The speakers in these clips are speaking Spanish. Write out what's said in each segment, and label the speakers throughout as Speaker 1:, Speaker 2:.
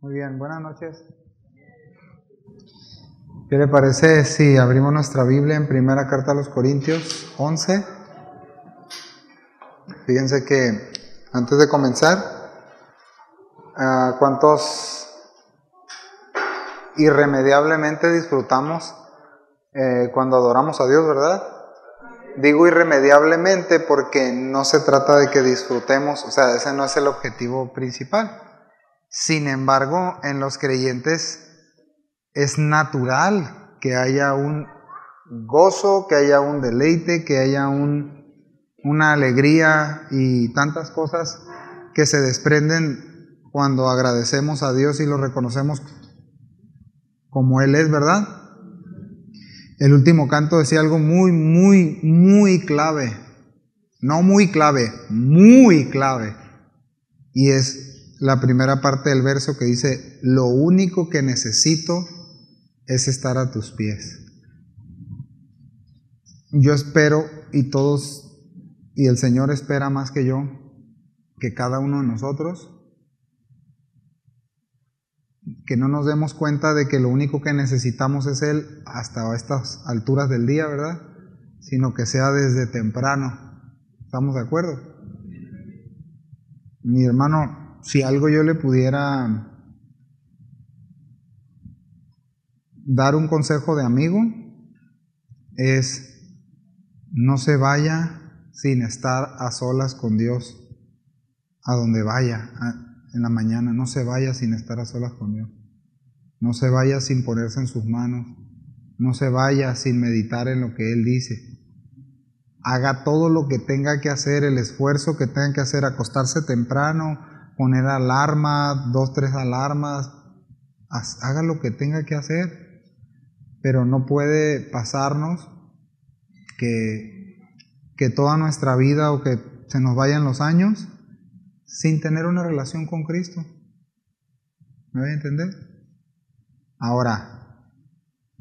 Speaker 1: Muy bien, buenas noches. ¿Qué le parece si abrimos nuestra Biblia en primera carta a los Corintios 11? Fíjense que antes de comenzar, ¿cuántos irremediablemente disfrutamos cuando adoramos a Dios, verdad? Digo irremediablemente porque no se trata de que disfrutemos, o sea, ese no es el objetivo principal. Sin embargo, en los creyentes es natural que haya un gozo, que haya un deleite, que haya una alegría y tantas cosas que se desprenden cuando agradecemos a Dios y lo reconocemos como Él es, ¿verdad? El último canto decía algo muy clave. No muy clave, muy clave. Y es la primera parte del verso que dice: lo único que necesito es estar a tus pies. Yo espero, y todos, y el Señor espera más que yo, que cada uno de nosotros, que no nos demos cuenta de que lo único que necesitamos es Él hasta estas alturas del día, ¿verdad? Sino que sea desde temprano. ¿Estamos de acuerdo? Mi hermano, si algo yo le pudiera dar un consejo de amigo, es: no se vaya sin estar a solas con Dios. A donde vaya en la mañana, no se vaya sin estar a solas con Dios. No se vaya sin ponerse en sus manos. No se vaya sin meditar en lo que Él dice. Haga todo lo que tenga que hacer, el esfuerzo que tenga que hacer, acostarse temprano, poner alarma, 2, 3 alarmas. Haga lo que tenga que hacer. Pero no puede pasarnos que toda nuestra vida o que se nos vayan los años sin tener una relación con Cristo. ¿Me voy a entender? Ahora,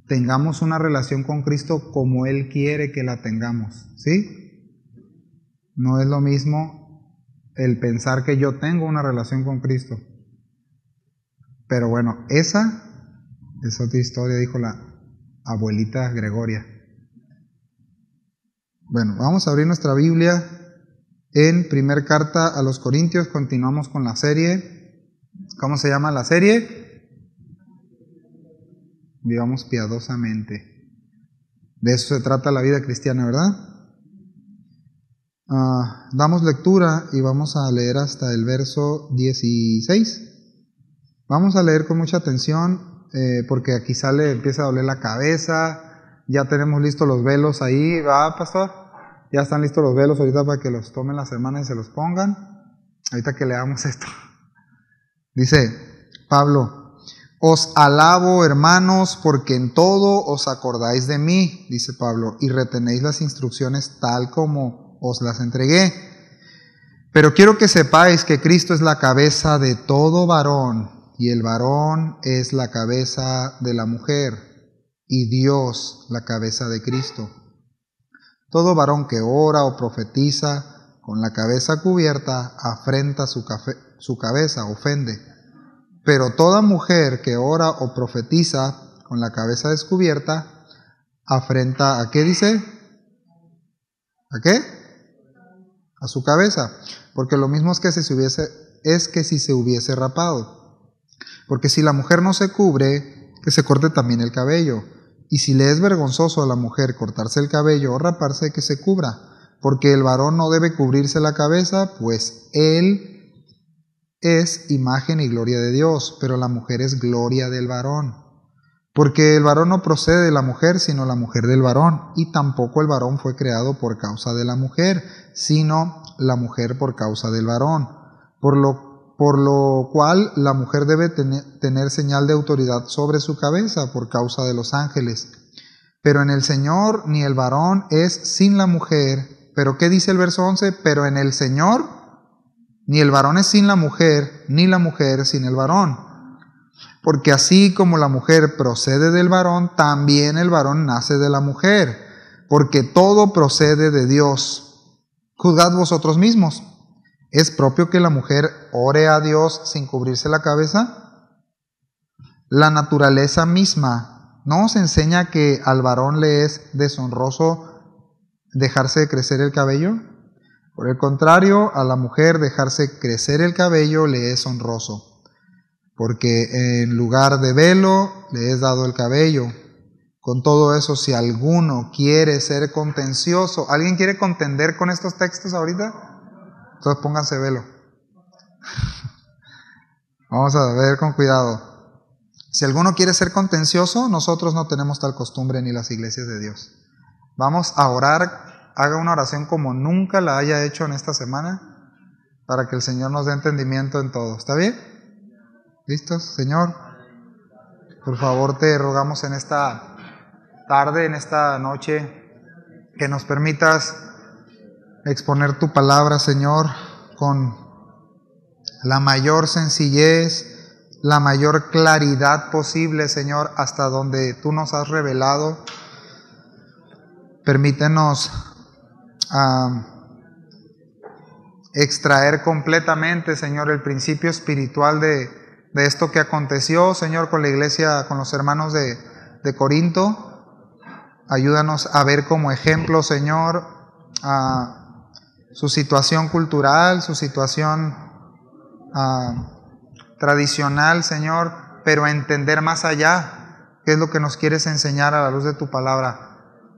Speaker 1: tengamos una relación con Cristo como Él quiere que la tengamos, ¿sí? No es lo mismo el pensar que yo tengo una relación con Cristo. Pero bueno, esa es otra historia, dijo la abuelita Gregoria. Bueno, vamos a abrir nuestra Biblia en primera carta a los Corintios. Continuamos con la serie. ¿Cómo se llama la serie? Vivamos piadosamente. De eso se trata la vida cristiana, ¿verdad? Damos lectura y vamos a leer hasta el verso 16. Vamos a leer con mucha atención porque aquí empieza a doler la cabeza. Ya tenemos listos los velos ahí, ¿va, pastor? Ya están listos los velos ahorita para que los tomen las hermanas y se los pongan. Ahorita que leamos esto. Dice Pablo: os alabo, hermanos, porque en todo os acordáis de mí, dice Pablo, y retenéis las instrucciones tal como os las entregué. Pero quiero que sepáis que Cristo es la cabeza de todo varón, y el varón es la cabeza de la mujer, y Dios la cabeza de Cristo. Todo varón que ora o profetiza con la cabeza cubierta afrenta su cabeza, ofende. Pero toda mujer que ora o profetiza con la cabeza descubierta afrenta, ¿a qué dice? ¿A qué? A su cabeza. Porque lo mismo es que si se hubiese rapado. Porque si la mujer no se cubre, que se corte también el cabello. Y si le es vergonzoso a la mujer cortarse el cabello o raparse, que se cubra, porque el varón no debe cubrirse la cabeza, pues él es imagen y gloria de Dios, pero la mujer es gloria del varón. Porque el varón no procede de la mujer, sino la mujer del varón, y tampoco el varón fue creado por causa de la mujer, sino la mujer por causa del varón. Por lo cual la mujer debe tener señal de autoridad sobre su cabeza por causa de los ángeles. Pero en el Señor ni el varón es sin la mujer. ¿Pero qué dice el verso 11? Pero en el Señor ni el varón es sin la mujer, ni la mujer sin el varón. Porque así como la mujer procede del varón, también el varón nace de la mujer. Porque todo procede de Dios. Juzgad vosotros mismos. ¿Es propio que la mujer ore a Dios sin cubrirse la cabeza? La naturaleza misma no os enseña que al varón le es deshonroso dejarse de crecer el cabello. Por el contrario, a la mujer dejarse crecer el cabello le es honroso, porque en lugar de velo le es dado el cabello. Con todo eso, si alguno quiere ser contencioso, ¿alguien quiere contender con estos textos ahorita? Entonces pónganse velo. Vamos a ver con cuidado. Si alguno quiere ser contencioso, nosotros no tenemos tal costumbre ni las iglesias de Dios. Vamos a orar, haga una oración como nunca la haya hecho en esta semana, para que el Señor nos dé entendimiento en todo. ¿Está bien? ¿Listos, Señor? Por favor, te rogamos en esta tarde, en esta noche, que nos permitas exponer tu palabra, Señor, con la mayor sencillez, la mayor claridad posible, Señor, hasta donde tú nos has revelado. Permítenos extraer completamente, Señor, el principio espiritual de esto que aconteció, Señor, con la iglesia, con los hermanos de Corinto. Ayúdanos a ver como ejemplo, Señor, su situación cultural, su situación tradicional, Señor, pero a entender más allá qué es lo que nos quieres enseñar a la luz de tu palabra.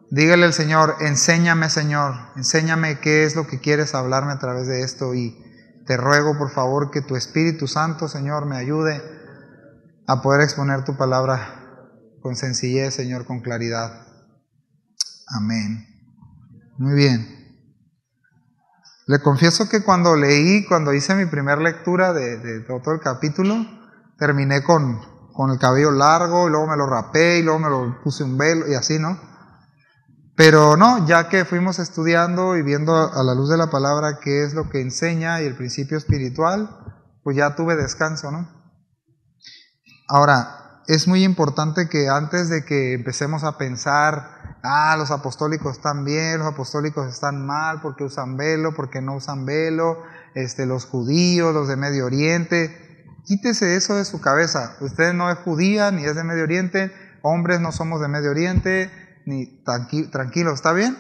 Speaker 1: Dígale al Señor, enséñame, Señor, enséñame qué es lo que quieres hablarme a través de esto, y te ruego, por favor, que tu Espíritu Santo, Señor, me ayude a poder exponer tu palabra con sencillez, Señor, con claridad. Amén. Muy bien. Le confieso que cuando hice mi primera lectura de todo el capítulo, terminé con el cabello largo, y luego me lo rapé, y luego me lo puse un velo, y así, ¿no? Pero no, ya que fuimos estudiando y viendo a la luz de la palabra qué es lo que enseña y el principio espiritual, pues ya tuve descanso, ¿no? Ahora, es muy importante que antes de que empecemos a pensar, los apostólicos están bien, los apostólicos están mal, porque usan velo, porque no usan velo, los judíos, los de Medio Oriente, quítese eso de su cabeza. Usted no es judía ni es de Medio Oriente, hombres no somos de Medio Oriente, ni tranquilo, ¿está bien?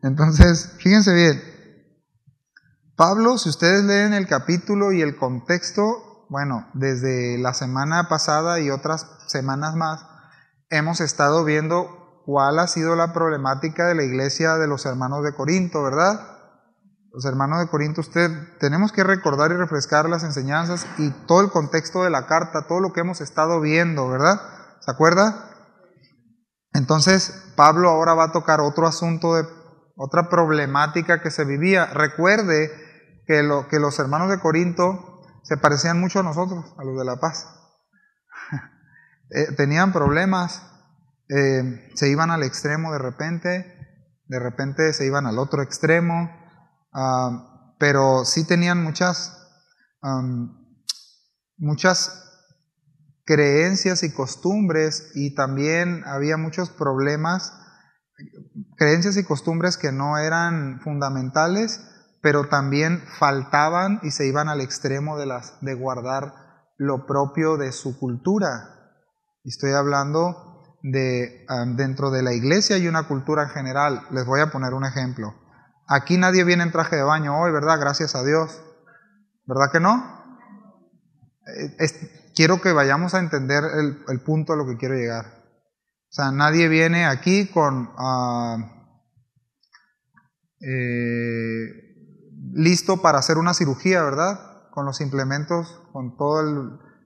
Speaker 1: Entonces, fíjense bien, Pablo, si ustedes leen el capítulo y el contexto, bueno, desde la semana pasada y otras semanas más, hemos estado viendo cuál ha sido la problemática de la iglesia de los hermanos de Corinto, ¿verdad? Los hermanos de Corinto, tenemos que recordar y refrescar las enseñanzas y todo el contexto de la carta, todo lo que hemos estado viendo, ¿verdad? ¿Se acuerda? Entonces, Pablo ahora va a tocar otro asunto, otra problemática que se vivía. Recuerde que los hermanos de Corinto se parecían mucho a nosotros, a los de La Paz. Tenían problemas, se iban al extremo de repente se iban al otro extremo, pero sí tenían muchas creencias y costumbres, y también había muchos problemas, creencias y costumbres que no eran fundamentales, pero también faltaban y se iban al extremo de guardar lo propio de su cultura. Estoy hablando dentro de la iglesia hay una cultura en general. Les voy a poner un ejemplo. Aquí nadie viene en traje de baño hoy, ¿verdad? Gracias a Dios. ¿Verdad que no? Quiero que vayamos a entender el punto a lo que quiero llegar. O sea, nadie viene aquí con listo para hacer una cirugía, ¿verdad? Con los implementos, con toda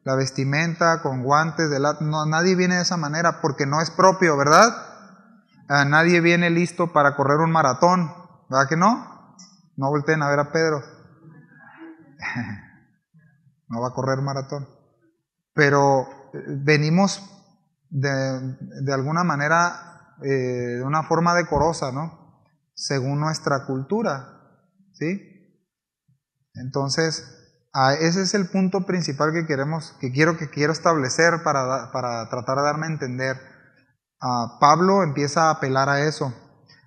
Speaker 1: la vestimenta, con guantes, no, nadie viene de esa manera porque no es propio, ¿verdad? Nadie viene listo para correr un maratón, ¿verdad que no? No volteen a ver a Pedro. No va a correr maratón. Pero venimos de alguna manera, de una forma decorosa, ¿no? Según nuestra cultura, ¿sí? Entonces, ese es el punto principal que quiero establecer para tratar de darme a entender. Pablo empieza a apelar a eso,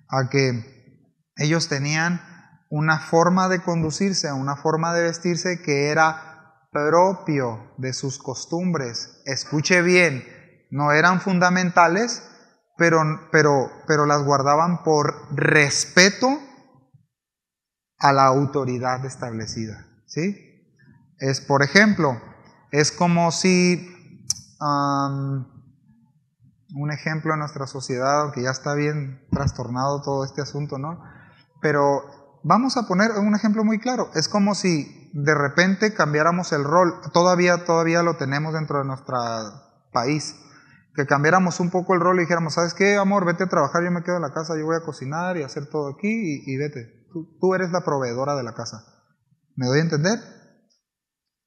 Speaker 1: a que ellos tenían una forma de conducirse, una forma de vestirse que era propio de sus costumbres. Escuche bien, no eran fundamentales, pero las guardaban por respeto a la autoridad establecida, ¿sí? Por ejemplo, es como si, un ejemplo en nuestra sociedad, aunque ya está bien trastornado todo este asunto, ¿no? Pero vamos a poner un ejemplo muy claro. Es como si de repente cambiáramos el rol. Todavía lo tenemos dentro de nuestro país. Que cambiáramos un poco el rol y dijéramos, ¿sabes qué, amor? Vete a trabajar, yo me quedo en la casa, yo voy a cocinar y hacer todo aquí y vete. Tú eres la proveedora de la casa. ¿Me doy a entender?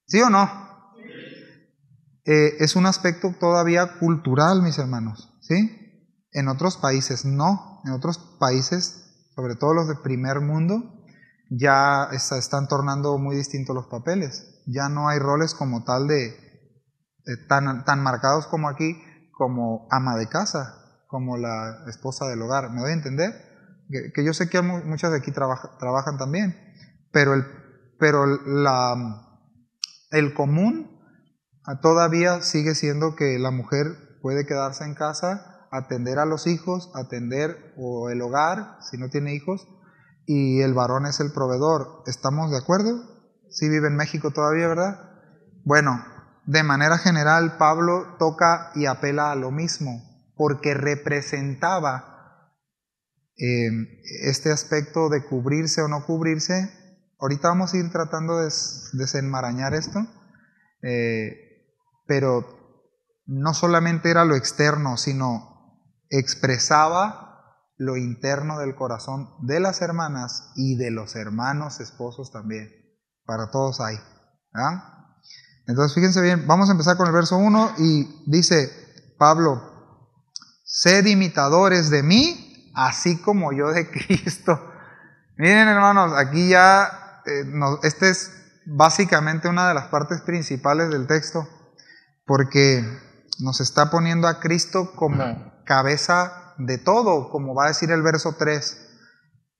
Speaker 1: ¿Sí o no? Es un aspecto todavía cultural, mis hermanos, ¿sí? En otros países no. En otros países, sobre todo los de primer mundo, ya están tornando muy distintos los papeles. Ya no hay roles como tal tan marcados como aquí, como ama de casa, como la esposa del hogar. ¿Me doy a entender? Que yo sé que muchas de aquí trabajan también, pero el común todavía sigue siendo que la mujer puede quedarse en casa, atender a los hijos, atender o el hogar, si no tiene hijos, y el varón es el proveedor. ¿Estamos de acuerdo? Sí vive en México todavía, ¿verdad? Bueno, de manera general, Pablo toca y apela a lo mismo, porque representaba este aspecto de cubrirse o no cubrirse. Ahorita vamos a ir tratando de desenmarañar esto, pero no solamente era lo externo, sino expresaba lo interno del corazón de las hermanas y de los hermanos esposos también. Para todos hay, ¿verdad? Entonces fíjense bien, vamos a empezar con el verso 1 y dice Pablo: sed imitadores de mí, así como yo de Cristo. Miren, hermanos, aquí ya, este es básicamente una de las partes principales del texto, porque nos está poniendo a Cristo como cabeza de todo, como va a decir el verso 3.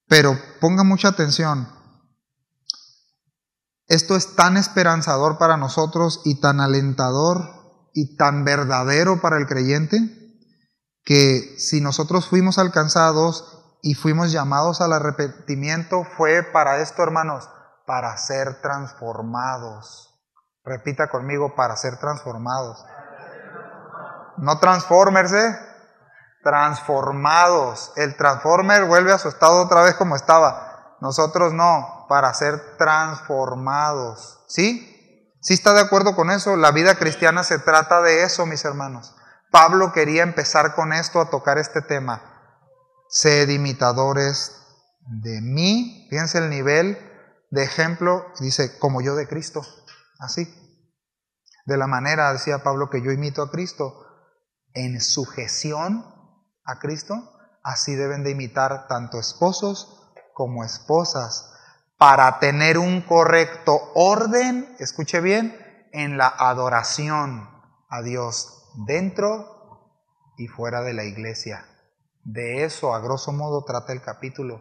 Speaker 1: Pero ponga mucha atención. Esto es tan esperanzador para nosotros y tan alentador y tan verdadero para el creyente, que si nosotros fuimos alcanzados y fuimos llamados al arrepentimiento, fue para esto, hermanos, para ser transformados. Repita conmigo: para ser transformados. No transformers, transformados. El transformer vuelve a su estado otra vez como estaba. Nosotros no, para ser transformados. ¿Sí? ¿Sí está de acuerdo con eso? La vida cristiana se trata de eso, mis hermanos. Pablo quería empezar con esto, a tocar este tema. Sed imitadores de mí. Fíjense el nivel de ejemplo. Dice, como yo de Cristo. Así. De la manera, decía Pablo, que yo imito a Cristo en sujeción a Cristo, así deben de imitar tanto esposos como esposas, para tener un correcto orden, escuche bien, en la adoración a Dios dentro y fuera de la iglesia. De eso, a grosso modo, trata el capítulo.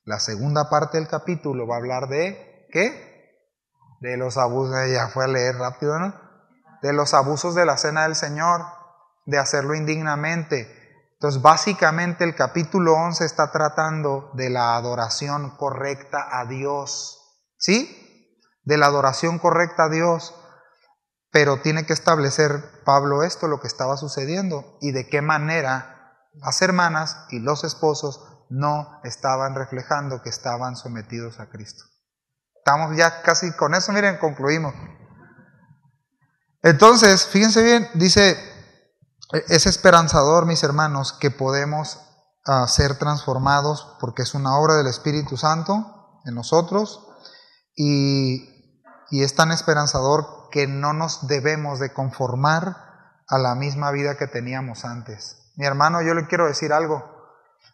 Speaker 1: La segunda parte del capítulo va a hablar de, ¿qué? De los abusos. Ya fue a leer rápido, ¿no? De los abusos de la cena del Señor, de hacerlo indignamente. Entonces, básicamente el capítulo 11 está tratando de la adoración correcta a Dios. ¿Sí? De la adoración correcta a Dios. Pero tiene que establecer Pablo esto, lo que estaba sucediendo, y de qué manera las hermanas y los esposos no estaban reflejando que estaban sometidos a Cristo. Estamos ya casi con eso, miren, concluimos. Entonces, fíjense bien, dice, es esperanzador, mis hermanos, que podemos ser transformados, porque es una obra del Espíritu Santo en nosotros, y es tan esperanzador que no nos debemos de conformar a la misma vida que teníamos antes. Mi hermano, yo le quiero decir algo.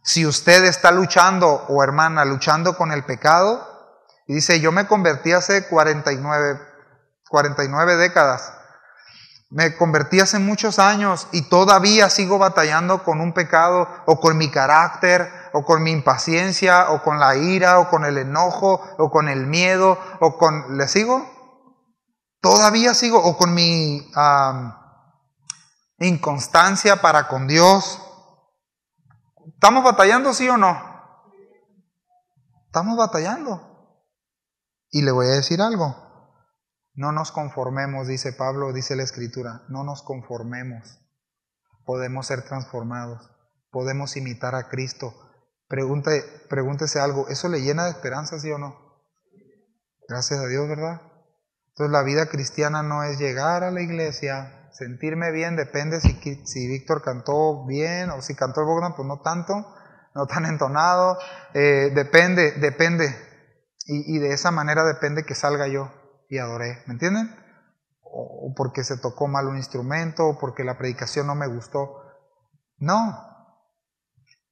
Speaker 1: Si usted está luchando, o hermana, luchando con el pecado, y dice, yo me convertí hace 49 décadas, me convertí hace muchos años y todavía sigo batallando con un pecado, o con mi carácter, o con mi impaciencia, o con la ira, o con el enojo, o con el miedo, o con... ¿Le sigo? todavía sigo, o con mi inconstancia para con Dios. ¿Estamos batallando, sí o no? Estamos batallando. Y le voy a decir algo. No nos conformemos, dice Pablo, dice la Escritura. No nos conformemos. Podemos ser transformados. Podemos imitar a Cristo. Pregúntese algo. ¿Eso le llena de esperanza, sí o no? Gracias a Dios, ¿verdad? Entonces la vida cristiana no es llegar a la iglesia, sentirme bien, depende si Víctor cantó bien o si cantó el Bogdan, pues no tanto, no tan entonado, depende. Y de esa manera depende que salga yo y adoré, ¿me entienden? O porque se tocó mal un instrumento, o porque la predicación no me gustó. No.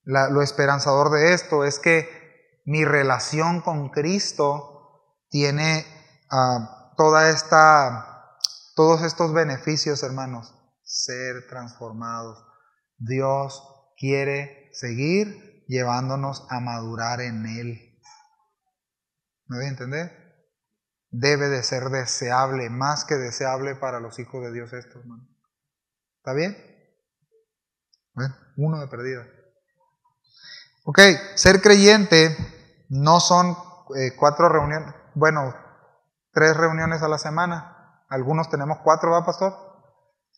Speaker 1: Lo esperanzador de esto es que mi relación con Cristo tiene todos estos beneficios, hermanos. Ser transformados. Dios quiere seguir llevándonos a madurar en Él. ¿Me voy a entender? Debe de ser deseable, más que deseable para los hijos de Dios esto, hermano. ¿Está bien? Bueno, uno de perdido. Ok, ser creyente no son 4 reuniones, bueno, 3 reuniones a la semana. Algunos tenemos 4, ¿va, pastor?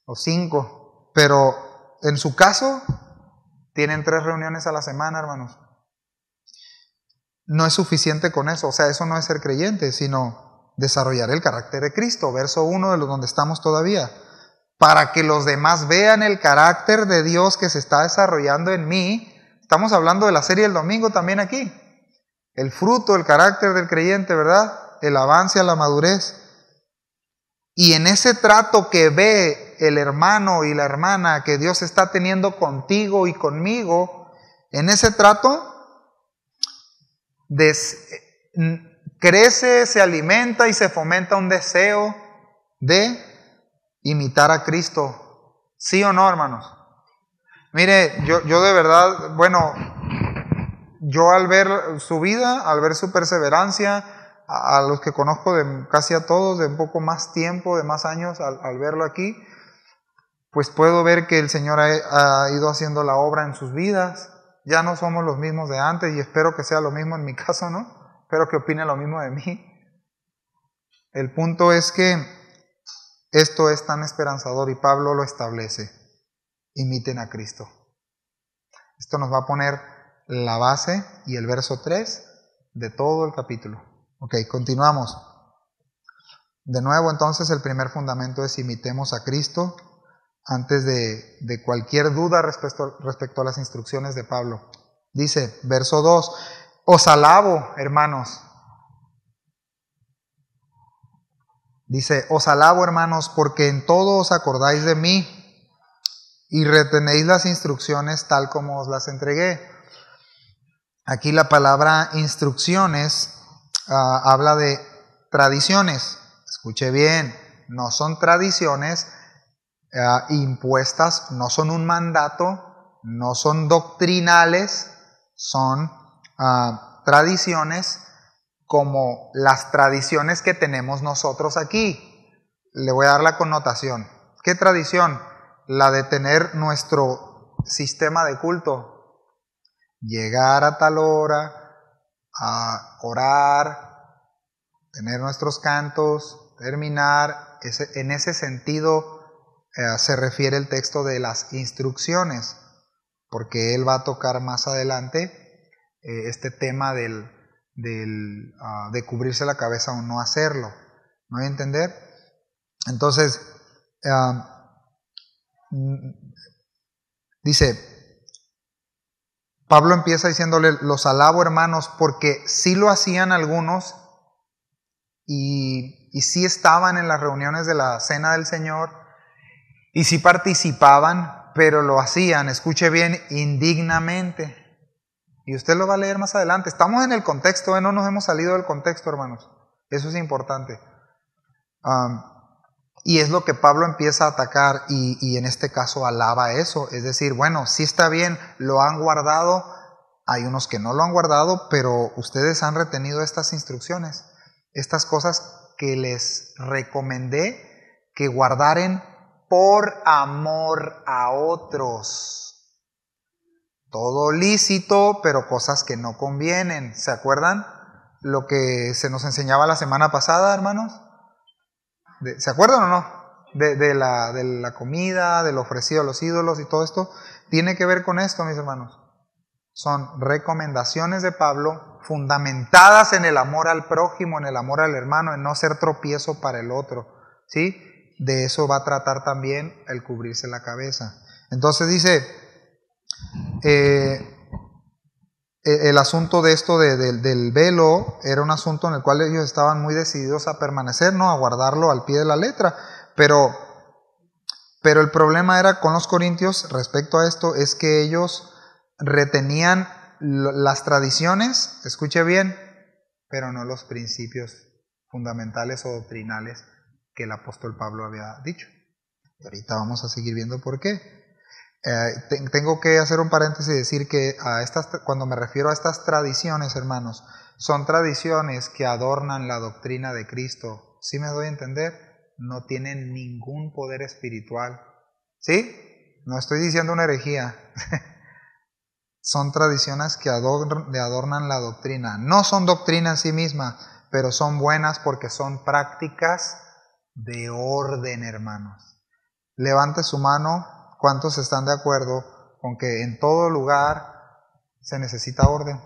Speaker 1: O 5. Pero en su caso, tienen 3 reuniones a la semana, hermanos. No es suficiente con eso, o sea, eso no es ser creyente, sino desarrollar el carácter de Cristo, verso 1 de donde estamos todavía. Para que los demás vean el carácter de Dios que se está desarrollando en mí. Estamos hablando de la serie del domingo también aquí. El fruto, el carácter del creyente, ¿verdad? El avance a la madurez. Y en ese trato que ve el hermano y la hermana que Dios está teniendo contigo y conmigo, en ese trato crece, se alimenta y se fomenta un deseo de imitar a Cristo. ¿Sí o no, hermanos? Mire, yo de verdad, bueno, yo al ver su vida, al ver su perseverancia, a los que conozco casi a todos, de un poco más tiempo, de más años, al verlo aquí, pues puedo ver que el Señor ha ido haciendo la obra en sus vidas. Ya no somos los mismos de antes y espero que sea lo mismo en mi caso, ¿no? Espero que opine lo mismo de mí. El punto es que esto es tan esperanzador y Pablo lo establece. Imiten a Cristo. Esto nos va a poner la base y el verso 3 de todo el capítulo. Ok, continuamos. De nuevo, entonces, el primer fundamento es imitemos a Cristo antes de cualquier duda respecto a las instrucciones de Pablo. Dice, verso 2, os alabo, hermanos. Dice, os alabo, hermanos, porque en todo os acordáis de mí y retenéis las instrucciones tal como os las entregué. Aquí la palabra instrucciones habla de tradiciones. Escuche bien, no son tradiciones impuestas, no son un mandato, no son doctrinales, son tradiciones como las tradiciones que tenemos nosotros aquí. Le voy a dar la connotación. ¿Qué tradición? La de tener nuestro sistema de culto. Llegar a tal hora, a orar, tener nuestros cantos, terminar. En ese sentido se refiere el texto de las instrucciones, porque él va a tocar más adelante este tema de cubrirse la cabeza o no hacerlo. ¿Me voy a entender? Entonces, dice, Pablo empieza diciéndole, los alabo, hermanos, porque sí lo hacían algunos y sí estaban en las reuniones de la Cena del Señor y sí participaban, pero lo hacían, escuche bien, indignamente. Y usted lo va a leer más adelante. Estamos en el contexto, no nos hemos salido del contexto, hermanos. Eso es importante. Y es lo que Pablo empieza a atacar y en este caso alaba eso. Es decir, bueno, sí está bien, lo han guardado. Hay unos que no lo han guardado, pero ustedes han retenido estas instrucciones. Estas cosas que les recomendé que guardaren por amor a otros. Todo lícito, pero cosas que no convienen. ¿Se acuerdan lo que se nos enseñaba la semana pasada, hermanos? ¿Se acuerdan o no? De la comida, del ofrecido a los ídolos y todo esto. Tiene que ver con esto, mis hermanos. Son recomendaciones de Pablo fundamentadas en el amor al prójimo, en el amor al hermano, en no ser tropiezo para el otro. ¿Sí? De eso va a tratar también el cubrirse la cabeza. Entonces dice, el asunto de esto del velo era un asunto en el cual ellos estaban muy decididos a permanecer, ¿no? A guardarlo al pie de la letra. Pero el problema era con los corintios respecto a esto, es que ellos retenían las tradiciones, escuche bien, pero no los principios fundamentales o doctrinales que el apóstol Pablo había dicho. Y ahorita vamos a seguir viendo por qué. Tengo que hacer un paréntesis y decir que cuando me refiero a estas tradiciones, hermanos, son tradiciones que adornan la doctrina de Cristo. ¿Sí me doy a entender? No tienen ningún poder espiritual. ¿Sí? No estoy diciendo una herejía. Son tradiciones que adornan la doctrina. No son doctrina en sí misma, pero son buenas porque son prácticas de orden, hermanos. Levante su mano, ¿cuántos están de acuerdo con que en todo lugar se necesita orden?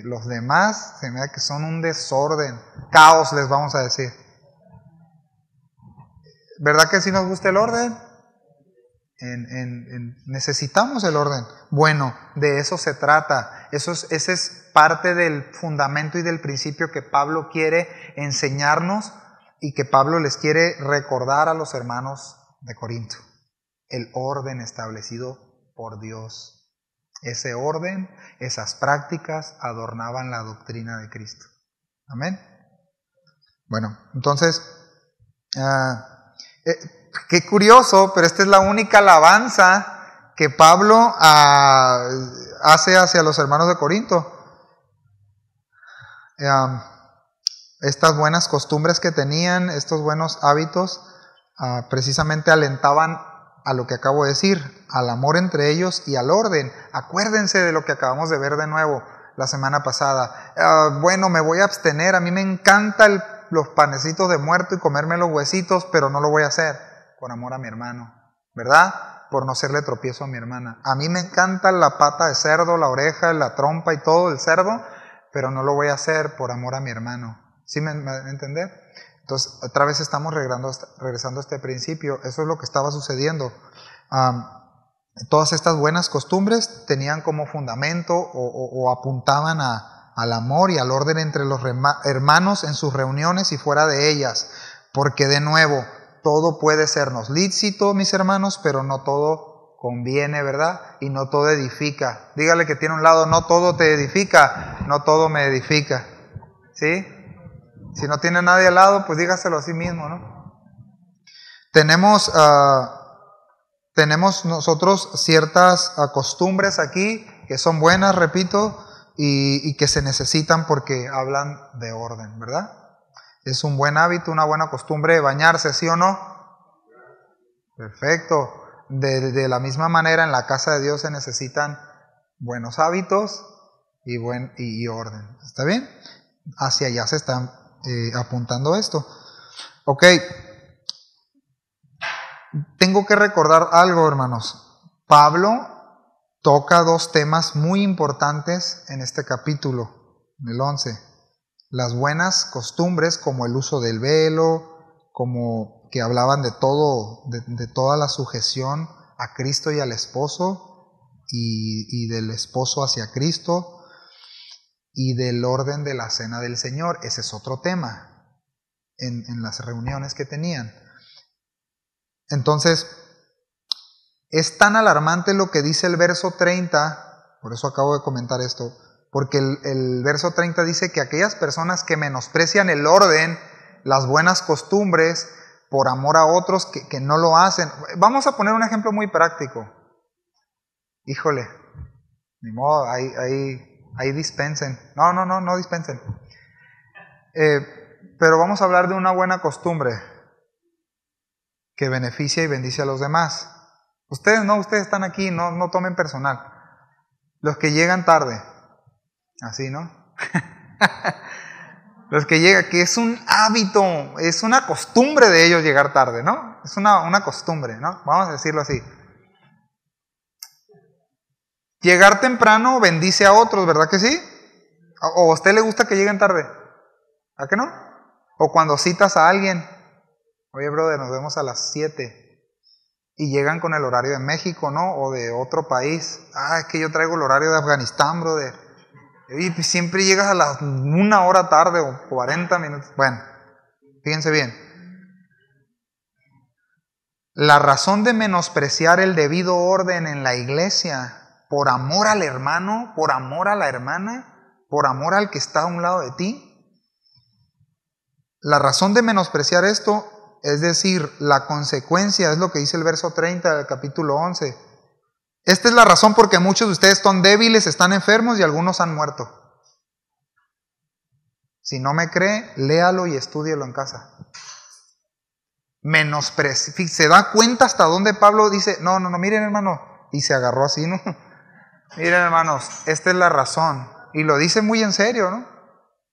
Speaker 1: Los demás se me da que son un desorden, caos les vamos a decir. ¿Verdad que sí nos gusta el orden? Necesitamos el orden. Bueno, de eso se trata. Ese es parte del fundamento y del principio que Pablo quiere enseñarnos y que Pablo les quiere recordar a los hermanos de Corinto. El orden establecido por Dios. Ese orden, esas prácticas adornaban la doctrina de Cristo. Amén. Bueno, entonces, qué curioso, pero esta es la única alabanza que Pablo hace hacia los hermanos de Corinto. Estas buenas costumbres que tenían, estos buenos hábitos, precisamente alentaban a lo que acabo de decir, al amor entre ellos y al orden. Acuérdense de lo que acabamos de ver de nuevo la semana pasada. Bueno, me voy a abstener, a mí me encantan los panecitos de muerto y comerme los huesitos, pero no lo voy a hacer por amor a mi hermano, ¿verdad? Por no serle tropiezo a mi hermana. A mí me encanta la pata de cerdo, la oreja, la trompa y todo el cerdo, pero no lo voy a hacer por amor a mi hermano. ¿Sí me entendés? Entonces, otra vez estamos regresando a este principio. Eso es lo que estaba sucediendo. Todas estas buenas costumbres tenían como fundamento o apuntaban al amor y al orden entre los hermanos en sus reuniones y fuera de ellas. Porque de nuevo, todo puede sernos lícito, mis hermanos, pero no todo conviene, ¿verdad? Y no todo edifica. Dígale que tiene un lado, no todo te edifica, no todo me edifica. ¿Sí? Si no tiene nadie al lado, pues dígaselo a sí mismo, ¿no? Tenemos nosotros ciertas costumbres aquí que son buenas, repito, y que se necesitan porque hablan de orden, ¿verdad? Es un buen hábito, una buena costumbre bañarse, ¿sí o no? Perfecto. De la misma manera, en la casa de Dios se necesitan buenos hábitos y orden. ¿Está bien? Hacia allá se están apuntando esto. Ok. Tengo que recordar algo, hermanos. Pablo toca dos temas muy importantes en este capítulo, en el 11. Las buenas costumbres, como el uso del velo, como que hablaban de todo, de toda la sujeción a Cristo y al esposo, y del esposo hacia Cristo, y del orden de la cena del Señor. Ese es otro tema en las reuniones que tenían. Entonces, es tan alarmante lo que dice el verso 30, por eso acabo de comentar esto, porque el verso 30 dice que aquellas personas que menosprecian el orden, las buenas costumbres, por amor a otros que no lo hacen. Vamos a poner un ejemplo muy práctico. Híjole, ni modo, ahí dispensen. No dispensen. Pero vamos a hablar de una buena costumbre que beneficia y bendice a los demás. Ustedes no, ustedes están aquí, no tomen personal. Los que llegan tarde, así, ¿no? Los que llegan, que es un hábito, es una costumbre de ellos llegar tarde, ¿no? Es una costumbre, ¿no? Vamos a decirlo así. Llegar temprano bendice a otros, ¿verdad que sí? ¿O a usted le gusta que lleguen tarde? ¿A qué no? O cuando citas a alguien, oye, brother, nos vemos a las 7. Y llegan con el horario de México, ¿no? O de otro país. Es que yo traigo el horario de Afganistán, brother. Y pues siempre llegas a las 1 hora tarde o 40 minutos. Bueno, fíjense bien. La razón de menospreciar el debido orden en la iglesia, por amor al hermano, por amor a la hermana, por amor al que está a un lado de ti, la razón de menospreciar esto, es decir, la consecuencia, es lo que dice el verso 30 del capítulo 11. Esta es la razón porque muchos de ustedes son débiles, están enfermos y algunos han muerto. Si no me cree, léalo y estúdielo en casa. Se da cuenta hasta dónde Pablo dice, no, miren hermano, y se agarró así, ¿no? Miren hermanos, esta es la razón. Y lo dice muy en serio, ¿no?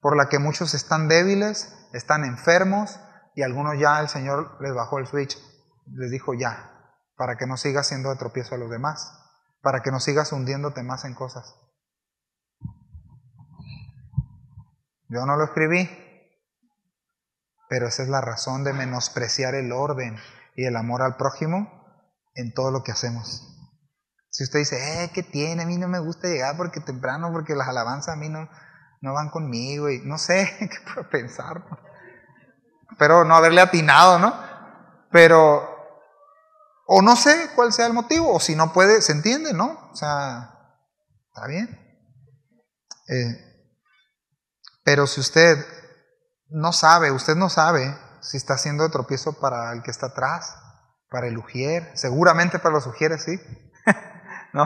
Speaker 1: Por la que muchos están débiles, están enfermos, y algunos ya el Señor les bajó el switch, les dijo ya, para que no sigas siendo de tropiezo a los demás, para que no sigas hundiéndote más en cosas. Yo no lo escribí, pero esa es la razón de menospreciar el orden y el amor al prójimo en todo lo que hacemos. Si usted dice, ¿qué tiene? A mí no me gusta llegar porque temprano, porque las alabanzas a mí no van conmigo, y no sé qué puedo pensar, ¿no? Pero no haberle atinado, ¿no? Pero, o no sé cuál sea el motivo, o si no puede, se entiende, ¿no? O sea, está bien. Pero si usted no sabe si está haciendo de tropiezo para el que está atrás, para el ujier, seguramente para los ujieres, sí, ¿no?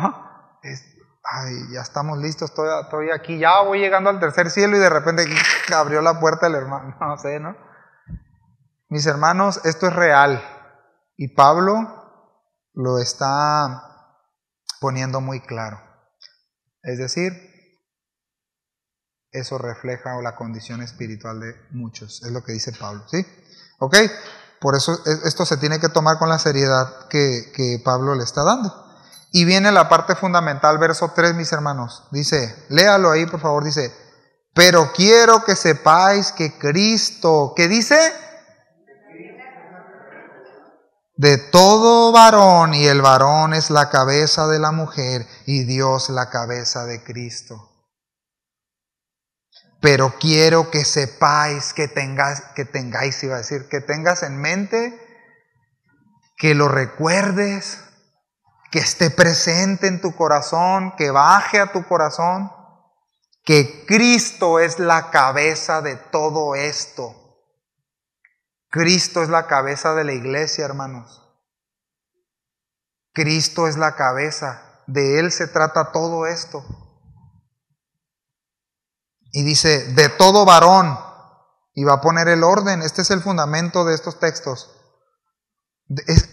Speaker 1: Ya estamos listos, estoy aquí, ya voy llegando al tercer cielo y de repente abrió la puerta el hermano, no sé, ¿no? Mis hermanos, esto es real y Pablo lo está poniendo muy claro. Es decir, eso refleja la condición espiritual de muchos, es lo que dice Pablo, ¿sí? ¿Ok? Por eso esto se tiene que tomar con la seriedad que Pablo le está dando. Y viene la parte fundamental, verso 3, mis hermanos. Dice, léalo ahí por favor, dice, pero quiero que sepáis que Cristo, ¿qué dice? De todo varón, y el varón es la cabeza de la mujer, y Dios la cabeza de Cristo. Pero quiero que sepáis, que tengáis, iba a decir, que tengas en mente, que lo recuerdes, que esté presente en tu corazón, que baje a tu corazón, que Cristo es la cabeza de todo esto. Cristo es la cabeza de la iglesia, hermanos. Cristo es la cabeza, de Él se trata todo esto. Y dice, de todo varón, y va a poner el orden, este es el fundamento de estos textos.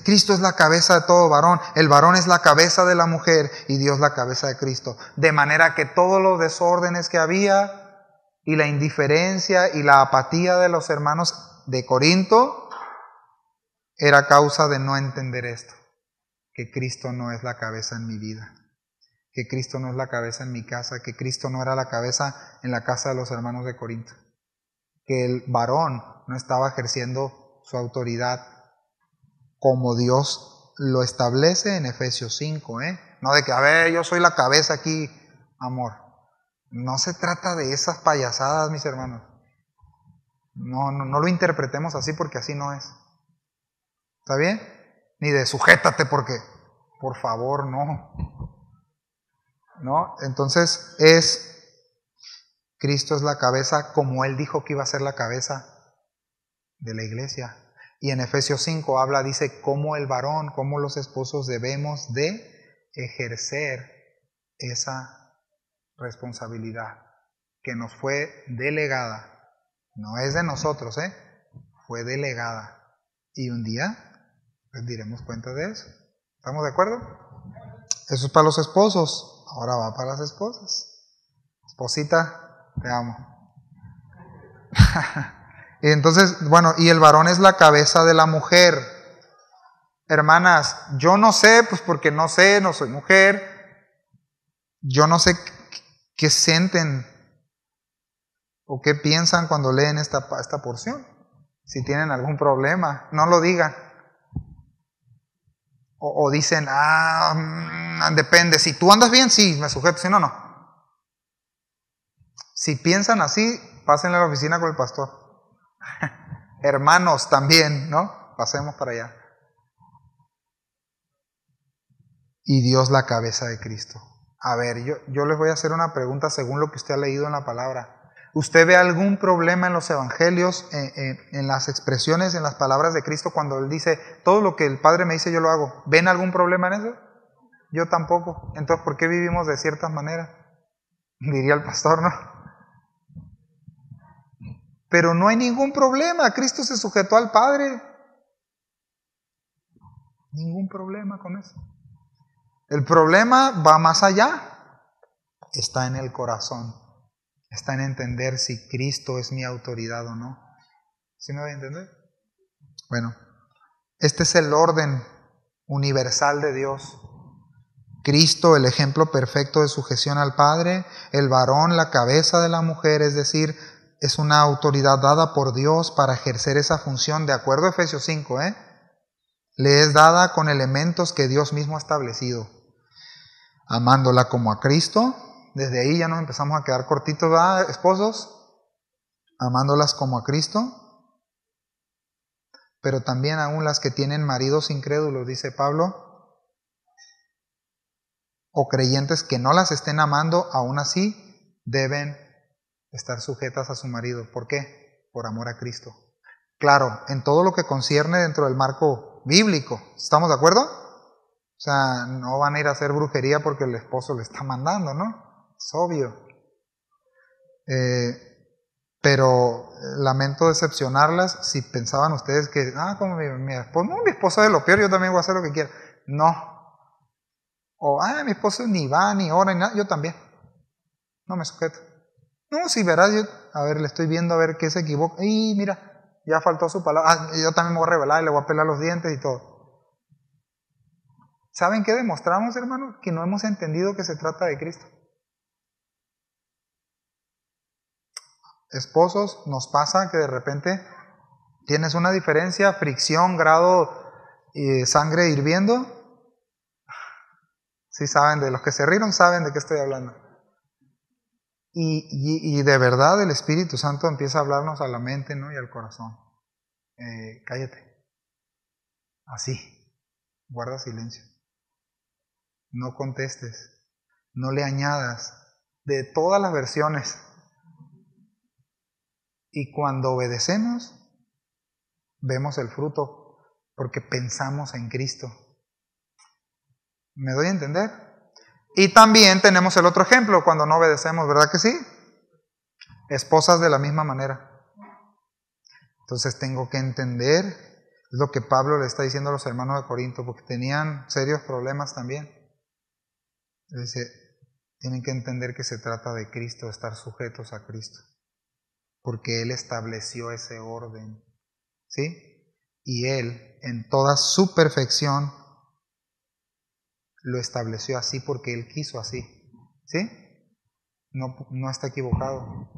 Speaker 1: Cristo es la cabeza de todo varón, el varón es la cabeza de la mujer y Dios la cabeza de Cristo. De manera que todos los desórdenes que había y la indiferencia y la apatía de los hermanos de Corinto era causa de no entender esto, que Cristo no es la cabeza en mi vida, que Cristo no es la cabeza en mi casa, que Cristo no era la cabeza en la casa de los hermanos de Corinto, que el varón no estaba ejerciendo su autoridad como Dios lo establece en Efesios 5, no de que, yo soy la cabeza aquí, amor. No se trata de esas payasadas, mis hermanos. No lo interpretemos así porque así no es. ¿Está bien? Ni de sujétate porque, por favor, no. ¿No? Entonces Cristo es la cabeza como Él dijo que iba a ser la cabeza de la iglesia. Y en Efesios 5 dice cómo el varón, cómo los esposos debemos de ejercer esa responsabilidad que nos fue delegada No es de nosotros, fue delegada. Y un día rendiremos cuenta de eso. ¿Estamos de acuerdo? Eso es para los esposos. Ahora va para las esposas. Esposita, te amo. Y entonces, bueno, y el varón es la cabeza de la mujer. Hermanas, yo no sé, pues porque no sé, no soy mujer. Yo no sé qué sienten o qué piensan cuando leen esta porción. Si tienen algún problema, no lo digan. O dicen, depende, si tú andas bien, sí, me sujeto, si no, no. Si piensan así, pásenle a la oficina con el pastor. Hermanos también, ¿no? Pasemos para allá. Y Dios la cabeza de Cristo. A ver, yo les voy a hacer una pregunta según lo que usted ha leído en la palabra. ¿Usted ve algún problema en los evangelios, en las expresiones, en las palabras de Cristo cuando Él dice, todo lo que el Padre me dice yo lo hago? ¿Ven algún problema en eso? Yo tampoco. Entonces, ¿por qué vivimos de ciertas maneras? Diría el pastor, ¿no? Pero no hay ningún problema. Cristo se sujetó al Padre. Ningún problema con eso. El problema va más allá. Está en el corazón. Está en entender si Cristo es mi autoridad o no. ¿Sí me voy a entender? Bueno, este es el orden universal de Dios. Cristo, el ejemplo perfecto de sujeción al Padre, el varón, la cabeza de la mujer, es decir, es una autoridad dada por Dios para ejercer esa función, de acuerdo a Efesios 5, le es dada con elementos que Dios mismo ha establecido. Amándola como a Cristo. Desde ahí ya nos empezamos a quedar cortitos, ¿verdad, esposos? Amándolas como a Cristo. Pero también aún las que tienen maridos incrédulos, dice Pablo, o creyentes que no las estén amando, aún así deben estar sujetas a su marido. ¿Por qué? Por amor a Cristo. Claro, en todo lo que concierne dentro del marco bíblico. ¿Estamos de acuerdo? O sea, no van a ir a hacer brujería porque el esposo le está mandando, ¿no? Es obvio. Pero lamento decepcionarlas si pensaban ustedes que, como mi esposo, no, mi esposo es lo peor, yo también voy a hacer lo que quiera. No. O, mi esposo ni va, ni ora, ni nada, yo también. No me sujeto. No, si verás, le estoy viendo a ver qué se equivoca. Y mira, ya faltó su palabra. Yo también me voy a revelar y le voy a pelar los dientes y todo. ¿Saben qué demostramos, hermanos? Que no hemos entendido que se trata de Cristo. Esposos, nos pasa que de repente tienes una diferencia, fricción, grado, sangre hirviendo. Si saben, de los que se rieron, saben de qué estoy hablando. Y de verdad el Espíritu Santo empieza a hablarnos a la mente, ¿no? Y al corazón. Cállate. Así. Guarda silencio. No contestes. No le añadas. De todas las versiones. Y cuando obedecemos, vemos el fruto, porque pensamos en Cristo. ¿Me doy a entender? Y también tenemos el otro ejemplo, cuando no obedecemos, ¿verdad que sí? Esposas de la misma manera. Entonces tengo que entender, es lo que Pablo le está diciendo a los hermanos de Corinto, porque tenían serios problemas también. Dice, tienen que entender que se trata de Cristo, de estar sujetos a Cristo. Porque Él estableció ese orden, ¿sí? Y Él, en toda su perfección, lo estableció así porque Él quiso así, ¿sí? No está equivocado.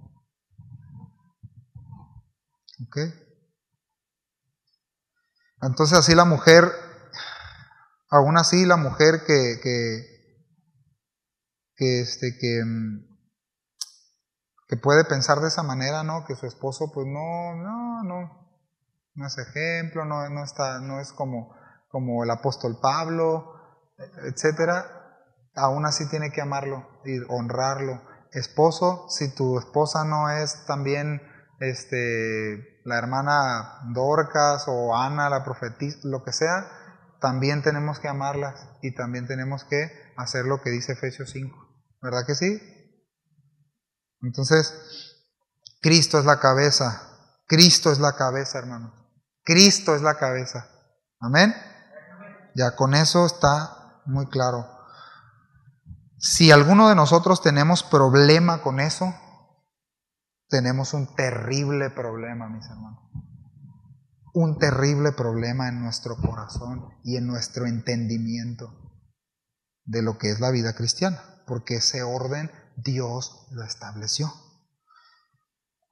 Speaker 1: ¿Ok? Entonces así la mujer, aún así la mujer que puede pensar de esa manera, ¿no? Que su esposo pues no es ejemplo, no es como el apóstol Pablo, etcétera. Aún así tiene que amarlo y honrarlo. Esposo, si tu esposa no es también la hermana Dorcas o Ana, la profetisa, lo que sea, también tenemos que amarlas y también tenemos que hacer lo que dice Efesios 5. ¿Verdad que sí? Entonces, Cristo es la cabeza. Cristo es la cabeza, hermano. Cristo es la cabeza. Amén. Ya con eso está muy claro. Si alguno de nosotros tenemos problema con eso, tenemos un terrible problema, mis hermanos. Un terrible problema en nuestro corazón y en nuestro entendimiento de lo que es la vida cristiana, porque ese orden Dios lo estableció.